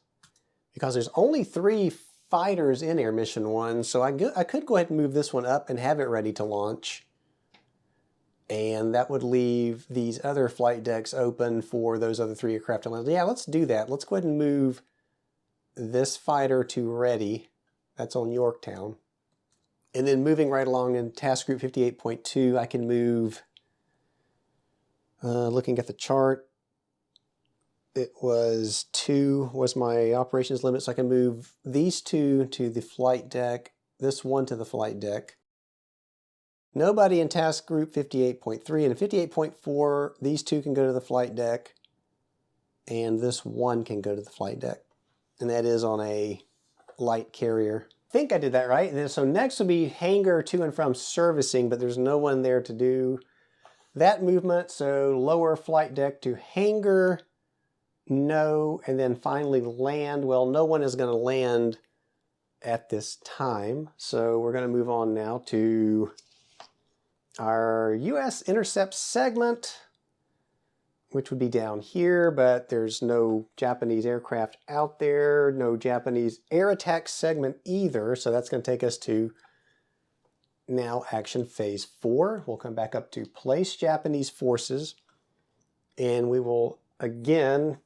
Because there's only 3 fighters in Air Mission 1, so I could go ahead and move this one up and have it ready to launch. And that would leave these other flight decks open for those other 3 aircraft to land. Yeah, let's do that. Let's go ahead and move this fighter to ready. That's on Yorktown. And then moving right along in Task Group 58.2, I can move, looking at the chart, it was 2 was my operations limit, so I can move these 2 to the flight deck, this 1 to the flight deck. Nobody in task group 58.3, and in 58.4, these 2 can go to the flight deck, and this 1 can go to the flight deck. And that is on a light carrier. I think I did that right. And then, so next will be hangar to and from servicing, but there's no one there to do that movement, so lower flight deck to hangar, no, and then finally land. Well, no one is going to land at this time, so we're going to move on now to our U.S. intercept segment, which would be down here, but there's no Japanese aircraft out there, no Japanese air attack segment either, so that's going to take us to now action phase 4. We'll come back up to place Japanese forces, and we will again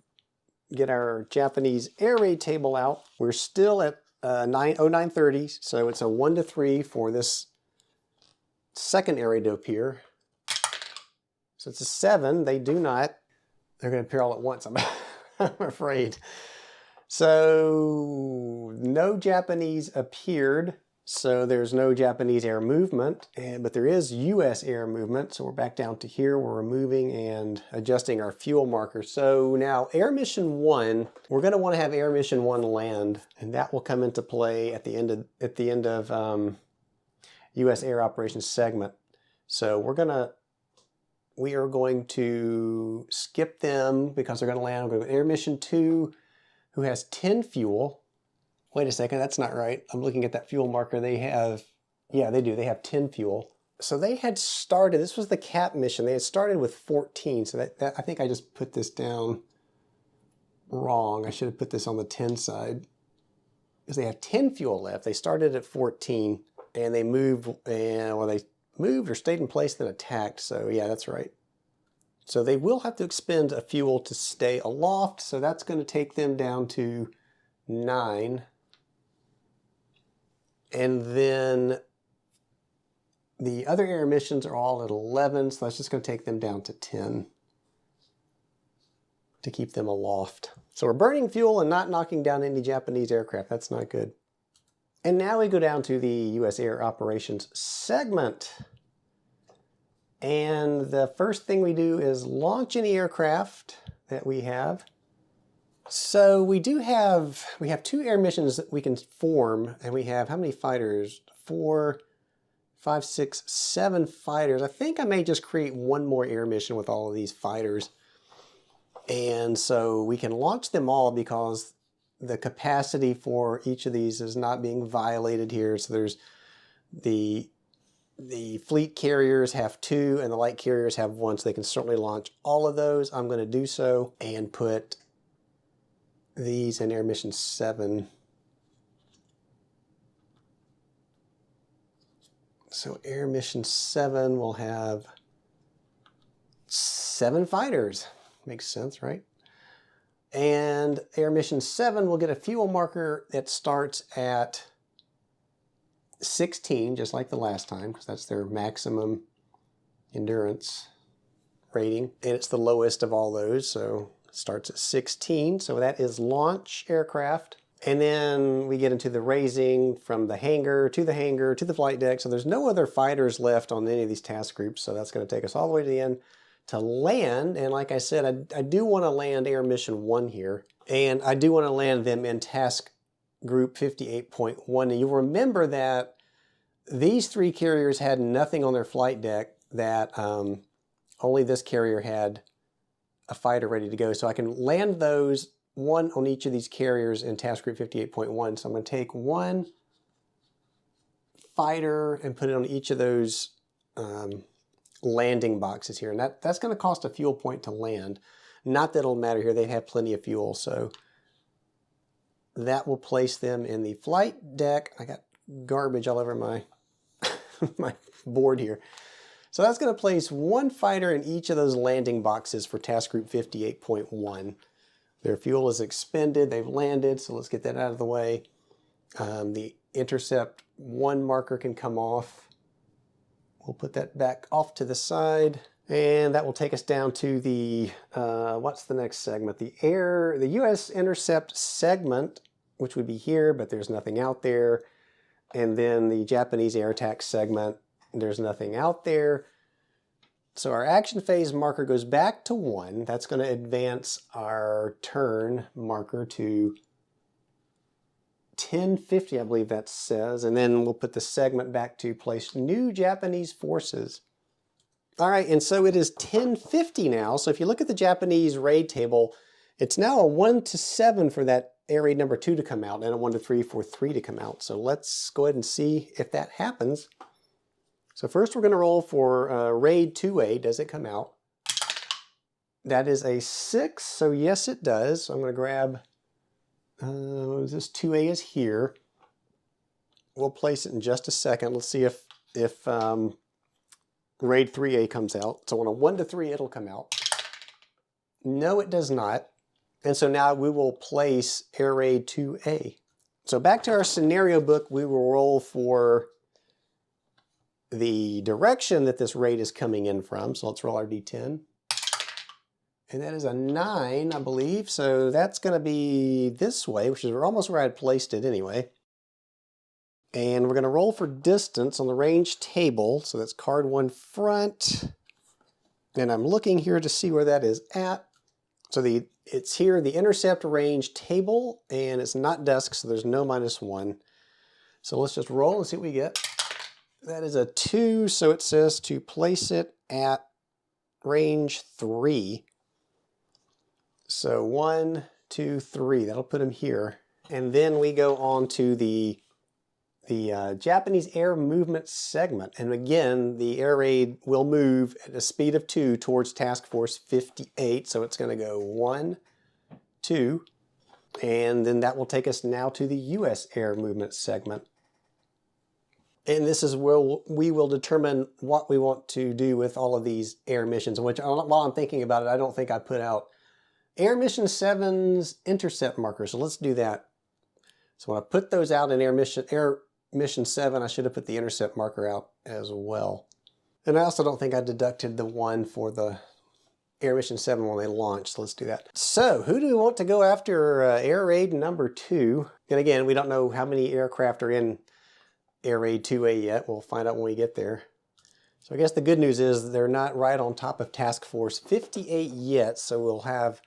get our Japanese air raid table out. We're still at 930, so it's a 1 to 3 for this second air raid to appear. So it's a 7. They do not. They're going to appear all at once, I'm afraid. So no Japanese appeared. So there's no Japanese air movement, but there is U.S. air movement. So we're back down to here where we're moving and adjusting our fuel marker. So now Air Mission 1, we're going to want to have Air Mission 1 land, and that will come into play at the end of U.S. Air Operations segment. So we are going to skip them because they're going to land. We're going to go Air Mission 2, who has 10 fuel. Wait a second, that's not right. I'm looking at that fuel marker. They have, yeah, they do. They have 10 fuel. So they had started, this was the cap mission. They had started with 14. So that I think I just put this down wrong. I should have put this on the 10 side. because they have 10 fuel left. They started at 14 and they moved, well, they moved or stayed in place then attacked. So yeah, that's right. So they will have to expend a fuel to stay aloft. So that's going to take them down to 9. And then the other air missions are all at 11. So that's just going to take them down to 10 to keep them aloft. So we're burning fuel and not knocking down any Japanese aircraft. That's not good. And now we go down to the U.S. Air Operations segment. And the first thing we do is launch any aircraft that we have. So we have 2 air missions that we can form, and we have how many fighters? 4, 5, 6, 7 fighters. I think I may just create one more air mission with all of these fighters. And so we can launch them all because the capacity for each of these is not being violated here. So there's the fleet carriers have 2 and the light carriers have 1, so they can certainly launch all of those. I'm going to do so and put these in Air Mission 7. So Air Mission 7 will have 7 fighters. Makes sense, right? And Air Mission 7 will get a fuel marker that starts at 16, just like the last time, because that's their maximum endurance rating. And it's the lowest of all those, so it starts at 16. So that is launch aircraft. And then we get into the raising from the hangar to the flight deck. So there's no other fighters left on any of these task groups. So that's going to take us all the way to the end to land. And like I said, I do want to land Air Mission 1 here. And I do want to land them in task group 58.1. And you'll remember that these 3 carriers had nothing on their flight deck, that only this carrier had a fighter ready to go. So I can land those, 1 on each of these carriers in task group 58.1. So I'm going to take 1 fighter and put it on each of those landing boxes here. And that's going to cost a fuel point to land. Not that it'll matter here. They have plenty of fuel. So that will place them in the flight deck. I got garbage all over my my board here. So that's going to place 1 fighter in each of those landing boxes for task group 58.1. Their fuel is expended, they've landed, so let's get that out of the way. The intercept 1 marker can come off. We'll put that back off to the side, and that will take us down to the, what's the next segment? The U.S. intercept segment, which would be here, but there's nothing out there. And then the Japanese air attack segment, there's nothing out there. So our action phase marker goes back to 1. That's going to advance our turn marker to 1050, I believe that says. And then we'll put the segment back to place new Japanese forces. All right, and so it is 1050 now. So if you look at the Japanese raid table, it's now a 1 to 7 for that air raid number 2 to come out, and a 1 to 3 for 3 to come out. So let's go ahead and see if that happens. So first we're going to roll for raid 2A. Does it come out? That is a 6, so yes it does. So I'm going to grab, this 2A is here. We'll place it in just a second. Let's see if raid 3A comes out. So on a 1 to 3 it'll come out. No, it does not. And so now we will place Air Raid 2A. So back to our scenario book, we will roll for the direction that this raid is coming in from. So let's roll our D10. And that is a 9, I believe. So that's going to be this way, which is almost where I had placed it anyway. And we're going to roll for distance on the range table. So that's card 1 front. And I'm looking here to see where that is at. So it's here, the intercept range table, and it's not dusk, so there's no -1. So let's just roll and see what we get. That is a 2, so it says to place it at range 3. So 1, 2, 3, that'll put him here. And then we go on to the Japanese air movement segment. And again, the air raid will move at a speed of 2 towards task force 58. So it's going to go 1, 2, And then that will take us now to the U.S. air movement segment. And this is where we will determine what we want to do with all of these air missions, which while I'm thinking about it, I don't think I put out Air Mission 7's intercept markers. So let's do that. So when I put those out in Air Mission 7, I should have put the intercept marker out as well. And I also don't think I deducted the one for the Air Mission 7 when they launched. So let's do that. So who do we want to go after Air Raid number 2? And again, we don't know how many aircraft are in Air Raid 2A yet. We'll find out when we get there. So I guess the good news is they're not right on top of Task Force 58 yet, so we'll have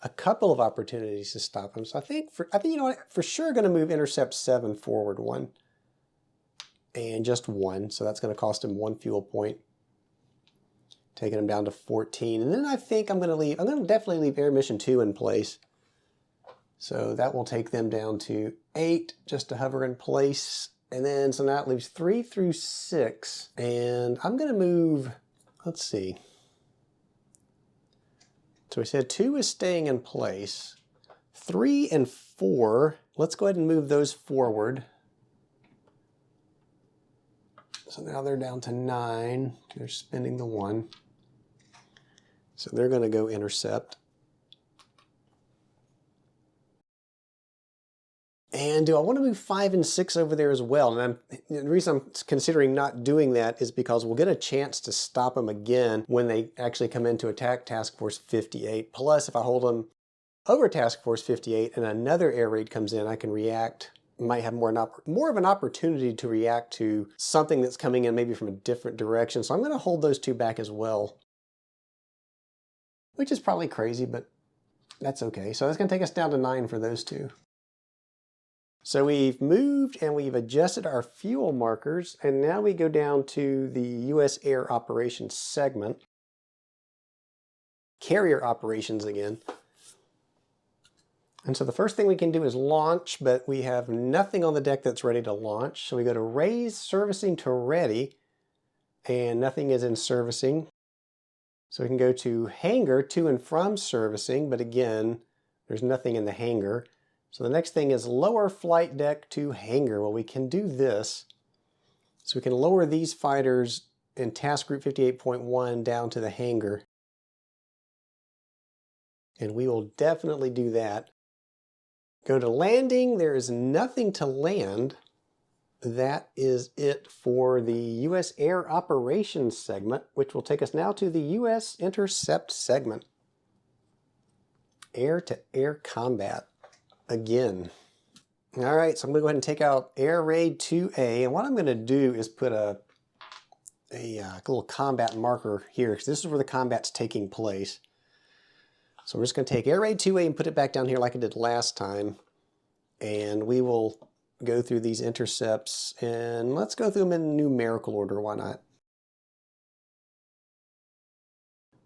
a couple of opportunities to stop them. So I think you know what, for sure going to move Intercept 7 forward 1. And just 1, so that's going to cost him 1 fuel point. Taking him down to 14. And then I think I'm going to definitely leave Air Mission 2 in place. So that will take them down to 8, just to hover in place. And then, so now it leaves 3 through 6. And I'm going to move, let's see. So we said 2 is staying in place. 3 and 4, let's go ahead and move those forward. So now they're down to 9. They're spending the 1. So they're going to go intercept. And do I want to move 5 and 6 over there as well? And the reason I'm considering not doing that is because we'll get a chance to stop them again when they actually come in to attack Task Force 58. Plus, if I hold them over Task Force 58 and another air raid comes in, I can react. Might have more of an opportunity to react to something that's coming in maybe from a different direction. So I'm going to hold those 2 back as well. Which is probably crazy, but that's okay. So that's going to take us down to 9 for those 2. So we've moved and we've adjusted our fuel markers, and now we go down to the U.S. Air Operations segment. Carrier operations again. And so the first thing we can do is launch, but we have nothing on the deck that's ready to launch. So we go to raise servicing to ready, and nothing is in servicing. So we can go to hangar to and from servicing, but again, there's nothing in the hangar. So the next thing is lower flight deck to hangar. Well, we can do this. So we can lower these fighters in Task Group 58.1 down to the hangar. And we will definitely do that. Go to landing. There is nothing to land. That is it for the U.S. Air Operations segment, which will take us now to the U.S. Intercept segment. Air-to-air combat. Again. All right, so I'm going to go ahead and take out Air Raid 2A, and what I'm going to do is put a little combat marker here, because this is where the combat's taking place. So we're just going to take Air Raid 2A and put it back down here like I did last time, and we will go through these intercepts, and let's go through them in numerical order, why not?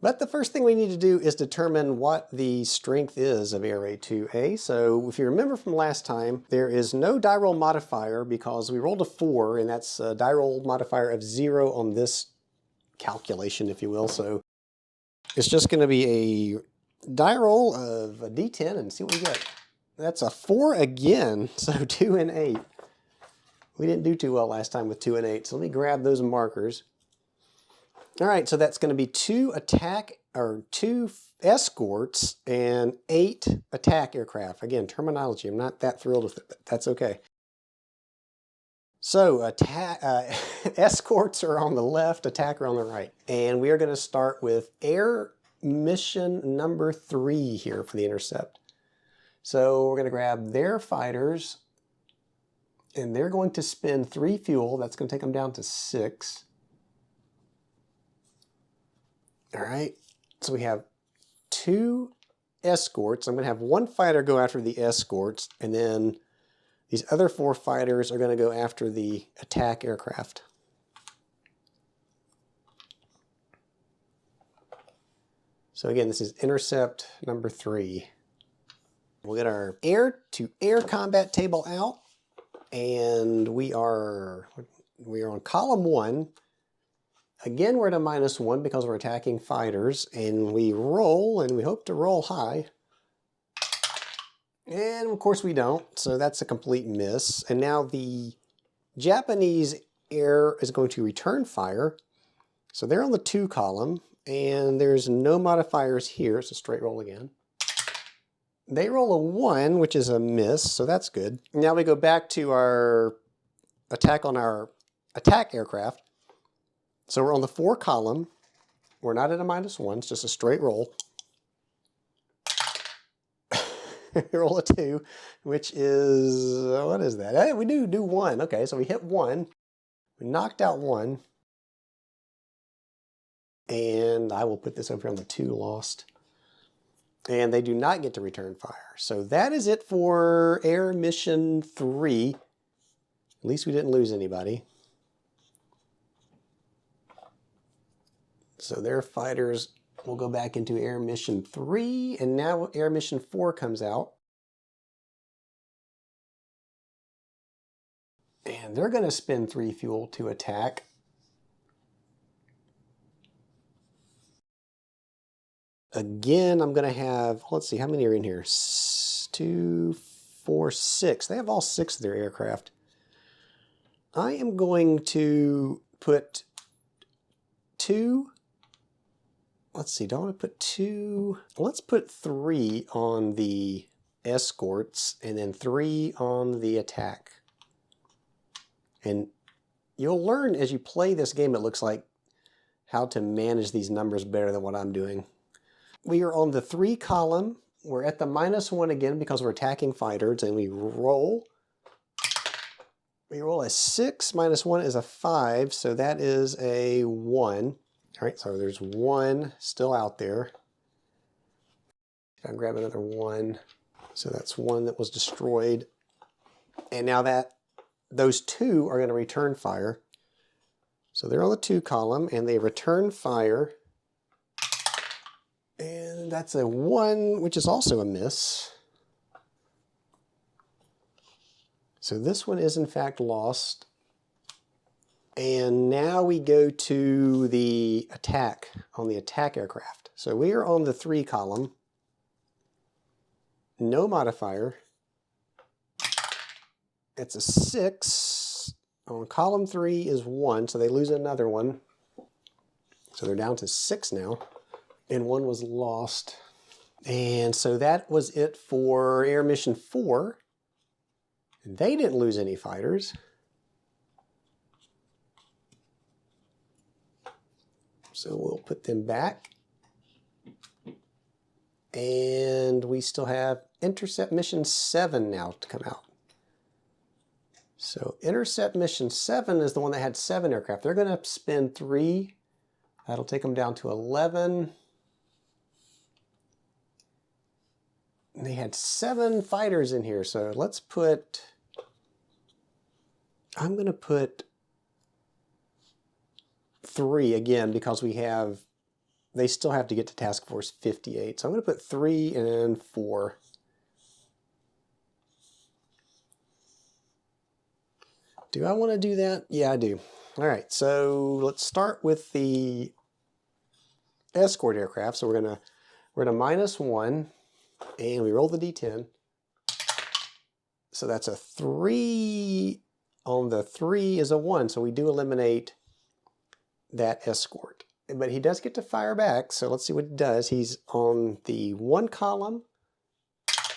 But the first thing we need to do is determine what the strength is of Air Raid 2A. So if you remember from last time, there is no die roll modifier because we rolled a 4, and that's a die roll modifier of 0 on this calculation, if you will. So it's just going to be a die roll of a D10 and see what we get. That's a 4 again, so 2 and 8. We didn't do too well last time with 2 and 8, so let me grab those markers. All right, so that's going to be 2 escorts and 8 attack aircraft. Again, terminology, I'm not that thrilled with it, but that's okay. So escorts are on the left, attack are on the right. And we are going to start with Air Mission number 3 here for the intercept. So we're going to grab their fighters, and they're going to spend 3 fuel. That's going to take them down to 6. All right, so we have 2 escorts. I'm going to have 1 fighter go after the escorts, and then these other 4 fighters are going to go after the attack aircraft. So again, this is intercept number 3. We'll get our air-to-air combat table out, and we are on column 1. Again, we're at a -1 because we're attacking fighters, and we roll, and we hope to roll high. And of course we don't, so that's a complete miss. And now the Japanese air is going to return fire. So they're on the 2 column, and there's no modifiers here. It's a straight roll again. They roll a 1, which is a miss, so that's good. Now we go back to our attack on our attack aircraft. So we're on the 4 column. We're not at a -1, it's just a straight roll. Roll a 2, which is, what is that? Hey, we do 1. Okay, so we hit 1. We knocked out 1. And I will put this over here on the 2 lost. And they do not get to return fire. So that is it for Air Mission 3. At least we didn't lose anybody. So their fighters will go back into Air Mission 3, and now Air Mission 4 comes out. And they're going to spend 3 fuel to attack. Again, I'm going to have, let's see, how many are in here? 2, 4, 6. They have all 6 of their aircraft. I am going to put 2. Let's see, do I want to put 2? Let's put 3 on the escorts and then 3 on the attack. And you'll learn as you play this game, it looks like, how to manage these numbers better than what I'm doing. We are on the 3 column. We're at the -1 again because we're attacking fighters, and we roll. We roll a 6, -1 is a 5, so that is a 1. All right, so there's 1 still out there. I'll grab another 1. So that's 1 that was destroyed. And now those 2 are going to return fire. So they're on the 2 column, and they return fire. And that's a 1, which is also a miss. So this one is in fact lost. And now we go to the attack, on the attack aircraft. So we are on the 3 column. No modifier. It's a 6. On column 3 is 1, so they lose another one. So they're down to 6 now. And 1 was lost. And so that was it for Air Mission 4. They didn't lose any fighters. So we'll put them back. And we still have Intercept Mission 7 now to come out. So Intercept Mission 7 is the one that had 7 aircraft. They're going to spend 3. That'll take them down to 11. And they had 7 fighters in here. So let's put, I'm going to put 3 again because they still have to get to Task Force 58. So I'm going to put 3 and 4. Do I want to do that? Yeah, I do. All right, so let's start with the escort aircraft. So we're at a -1, and we roll the D10. So that's a 3. On the 3 is a 1, so we do eliminate that escort. But he does get to fire back, so let's see what he does. He's on the 1 column,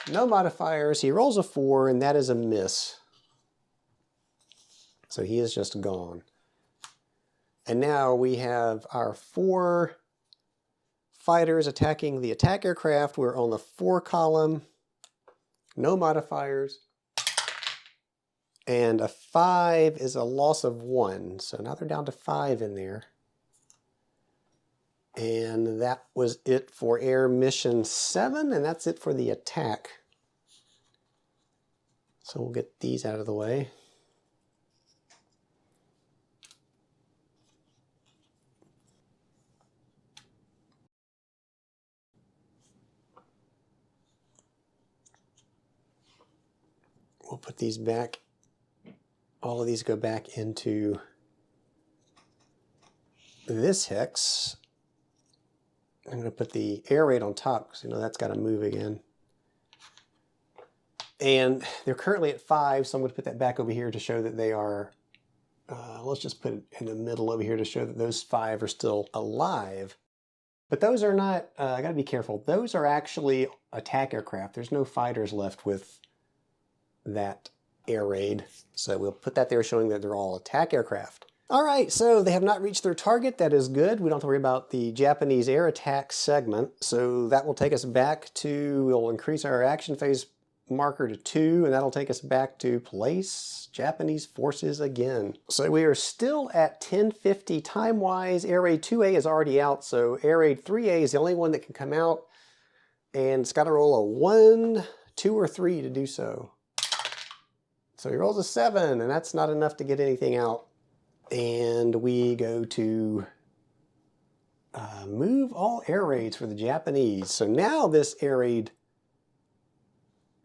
no modifiers. He rolls a 4, and that is a miss. So he is just gone. And now we have our 4 fighters attacking the attack aircraft. We're on the 4 column, no modifiers. And a 5 is a loss of 1. So now they're down to 5 in there. And that was it for Air Mission 7, and that's it for the attack. So we'll get these out of the way. We'll put these back. All of these go back into this hex. I'm going to put the air raid on top because you know that's got to move again. And they're currently at 5, so I'm going to put that back over here to show that they are, let's just put it in the middle over here to show that those 5 are still alive. But those are not, I got to be careful, those are actually attack aircraft. There's no fighters left with that air raid. So we'll put that there showing that they're all attack aircraft. All right, so they have not reached their target. That is good. We don't have to worry about the Japanese air attack segment. So that will take us back to, we'll increase our action phase marker to 2, and that'll take us back to place Japanese forces again. So we are still at 1050 time-wise. Air Raid 2A is already out, so Air Raid 3A is the only one that can come out, and it's got to roll a 1, 2, or 3 to do so. So he rolls a 7, and that's not enough to get anything out. And we go to move all air raids for the Japanese. So now this air raid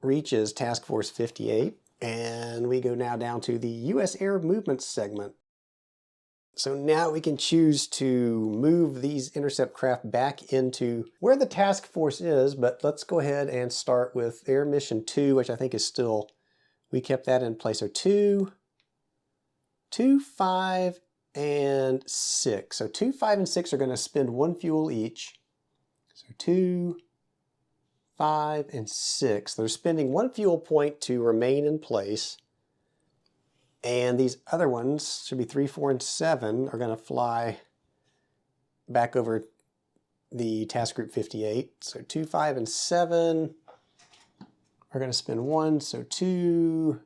reaches Task Force 58, and we go now down to the U.S. Air Movement segment. So now we can choose to move these intercept craft back into where the task force is, but let's go ahead and start with Air Mission 2, which I think is still, we kept that in place. So 2, 5, and 6. So 2, 5, and 6 are going to spend 1 fuel each. So 2, 5, and 6. They're spending 1 fuel point to remain in place. And these other ones, should be 3, 4, and 7, are going to fly back over the Task Group 58. So 2, 5, and 7 are going to spend 1. So 2,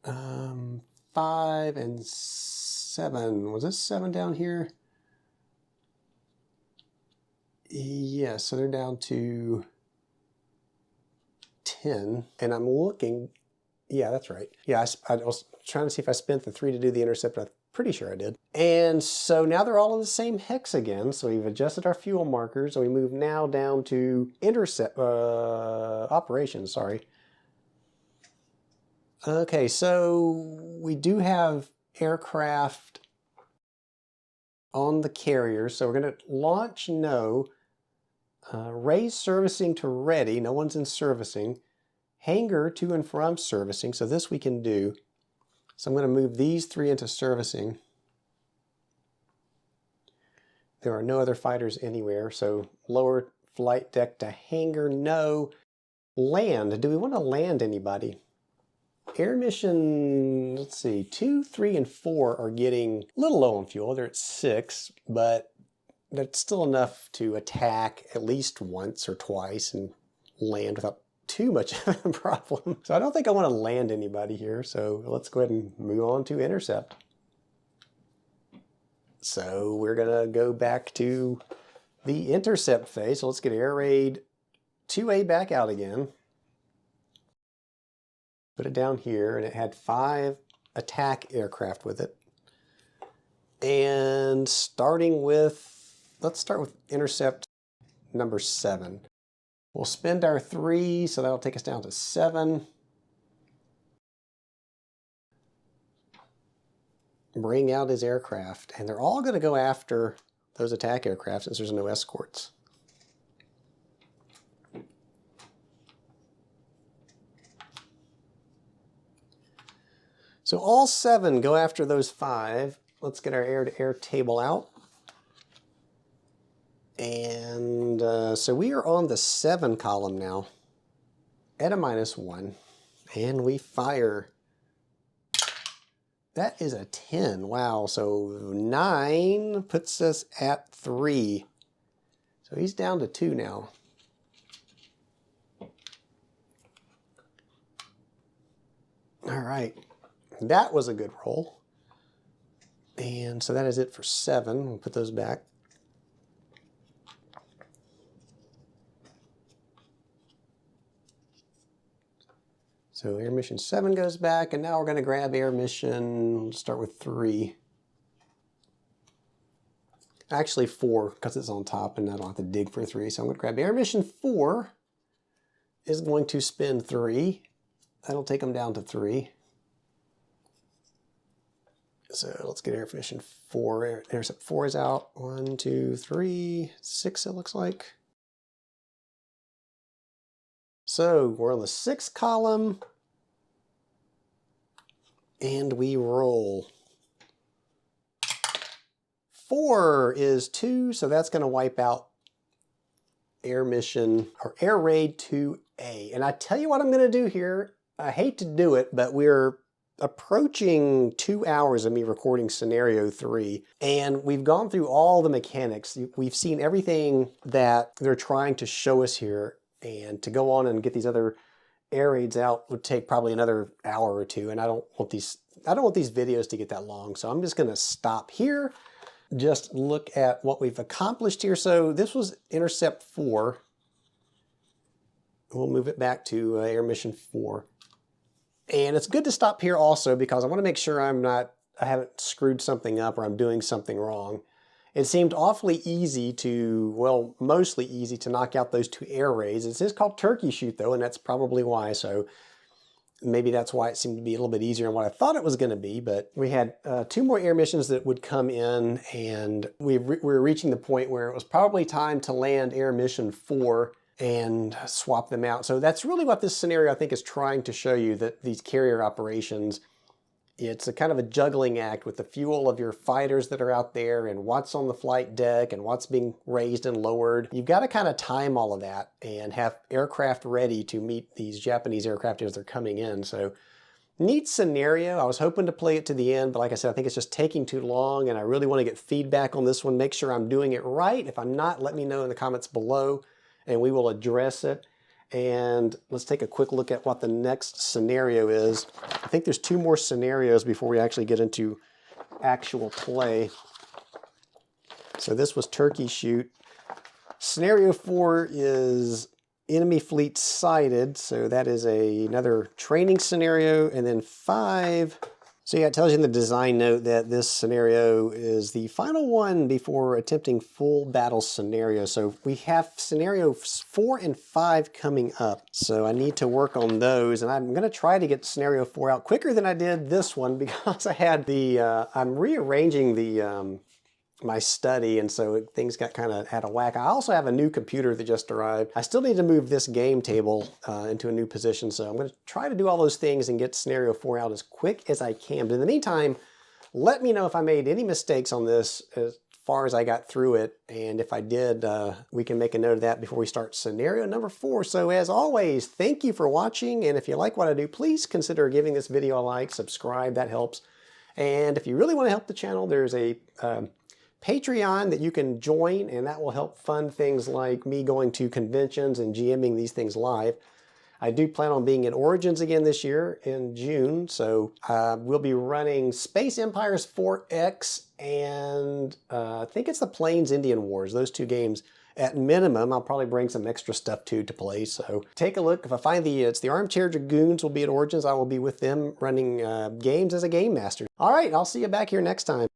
5, and 7. Was this 7 down here? Yeah, so they're down to 10. And I'm looking, yeah, that's right. Yeah, I was trying to see if I spent the 3 to do the intercept. I'm pretty sure I did. And so now they're all in the same hex again. So we've adjusted our fuel markers. And we move now down to intercept, operations, sorry. Okay, so we do have aircraft on the carrier. So we're going to launch no, raise servicing to ready. No one's in servicing. Hangar to and from servicing. So this we can do. So I'm going to move these 3 into servicing. There are no other fighters anywhere. So lower flight deck to hangar, no. Land. Do we want to land anybody? Air mission, let's see, 2, 3, and 4 are getting a little low on fuel. They're at 6, but that's still enough to attack at least once or twice and land without too much of a problem. So I don't think I want to land anybody here. So let's go ahead and move on to intercept. So we're going to go back to the intercept phase. So let's get Air Raid 2A back out again. Put it down here, and it had 5 attack aircraft with it. And starting with, let's start with intercept number 7. We'll spend our 3, so that'll take us down to 7. Bring out his aircraft, and they're all going to go after those attack aircraft since there's no escorts. So all 7 go after those 5. Let's get our air-to-air table out. And so we are on the 7 column now at a -1. And we fire. That is a 10. Wow. So 9 puts us at 3. So he's down to 2 now. All right. That was a good roll. And so that is it for 7. We'll put those back. So air mission 7 goes back, and now we're going to grab air mission, we'll start with 3. Actually 4, because it's on top and I don't have to dig for 3. So I'm going to grab air mission 4, is going to spin 3. That'll take them down to 3. So let's get air mission 4. Intercept 4 is out. 1, 2, 3, 6 it looks like. So we're on the 6th column, and we roll. 4 is 2, so that's going to wipe out Air Mission, or Air Raid 2A. And I tell you what I'm going to do here. I hate to do it, but we're approaching 2 hours of me recording scenario 3, and we've gone through all the mechanics. We've seen everything that they're trying to show us here, and to go on and get these other air raids out would take probably another hour or two, and I don't want these videos to get that long, so I'm just going to stop here. Just look at what we've accomplished here. So this was Intercept 4. We'll move it back to Air Mission 4. And it's good to stop here also because I want to make sure I haven't screwed something up or I'm doing something wrong. It seemed awfully easy to, well, mostly easy to knock out those 2 air raids. It is called Turkey Shoot though, and that's probably why. So maybe that's why it seemed to be a little bit easier than what I thought it was going to be. But we had 2 more air missions that would come in, and we were reaching the point where it was probably time to land Air Mission 4 and swap them out. So that's really what this scenario I think is trying to show you, that these carrier operations, it's a kind of a juggling act with the fuel of your fighters that are out there and what's on the flight deck and what's being raised and lowered. You've got to kind of time all of that and have aircraft ready to meet these Japanese aircraft as they're coming in. So neat scenario. I was hoping to play it to the end, but like I said, I think it's just taking too long, and I really want to get feedback on this one. Make sure I'm doing it right. If I'm not, let me know in the comments below and we will address it. And let's take a quick look at what the next scenario is. I think there's 2 more scenarios before we actually get into actual play. So this was Turkey Shoot. Scenario 4 is enemy fleet sighted. So that is another training scenario. And then 5. So yeah, it tells you in the design note that this scenario is the final one before attempting full battle scenario. So we have scenarios 4 and 5 coming up. So I need to work on those, and I'm going to try to get scenario 4 out quicker than I did this one because I had the, I'm rearranging the, my study, and so things got kind of out of whack. I also have a new computer that just arrived. I still need to move this game table into a new position, so I'm going to try to do all those things and get scenario 4 out as quick as I can. But in the meantime, let me know if I made any mistakes on this as far as I got through it, and if I did, we can make a note of that before we start scenario number 4. So as always, thank you for watching, and if you like what I do, please consider giving this video a like, subscribe, that helps. And if you really want to help the channel, there's a Patreon that you can join, and that will help fund things like me going to conventions and GMing these things live. I do plan on being at Origins again this year in June, so we'll be running Space Empires 4X and I think it's the Plains Indian Wars, those 2 games. At minimum, I'll probably bring some extra stuff too to play, so take a look. If I find it's the Armchair Dragoons will be at Origins, I will be with them running games as a game master. All right, I'll see you back here next time.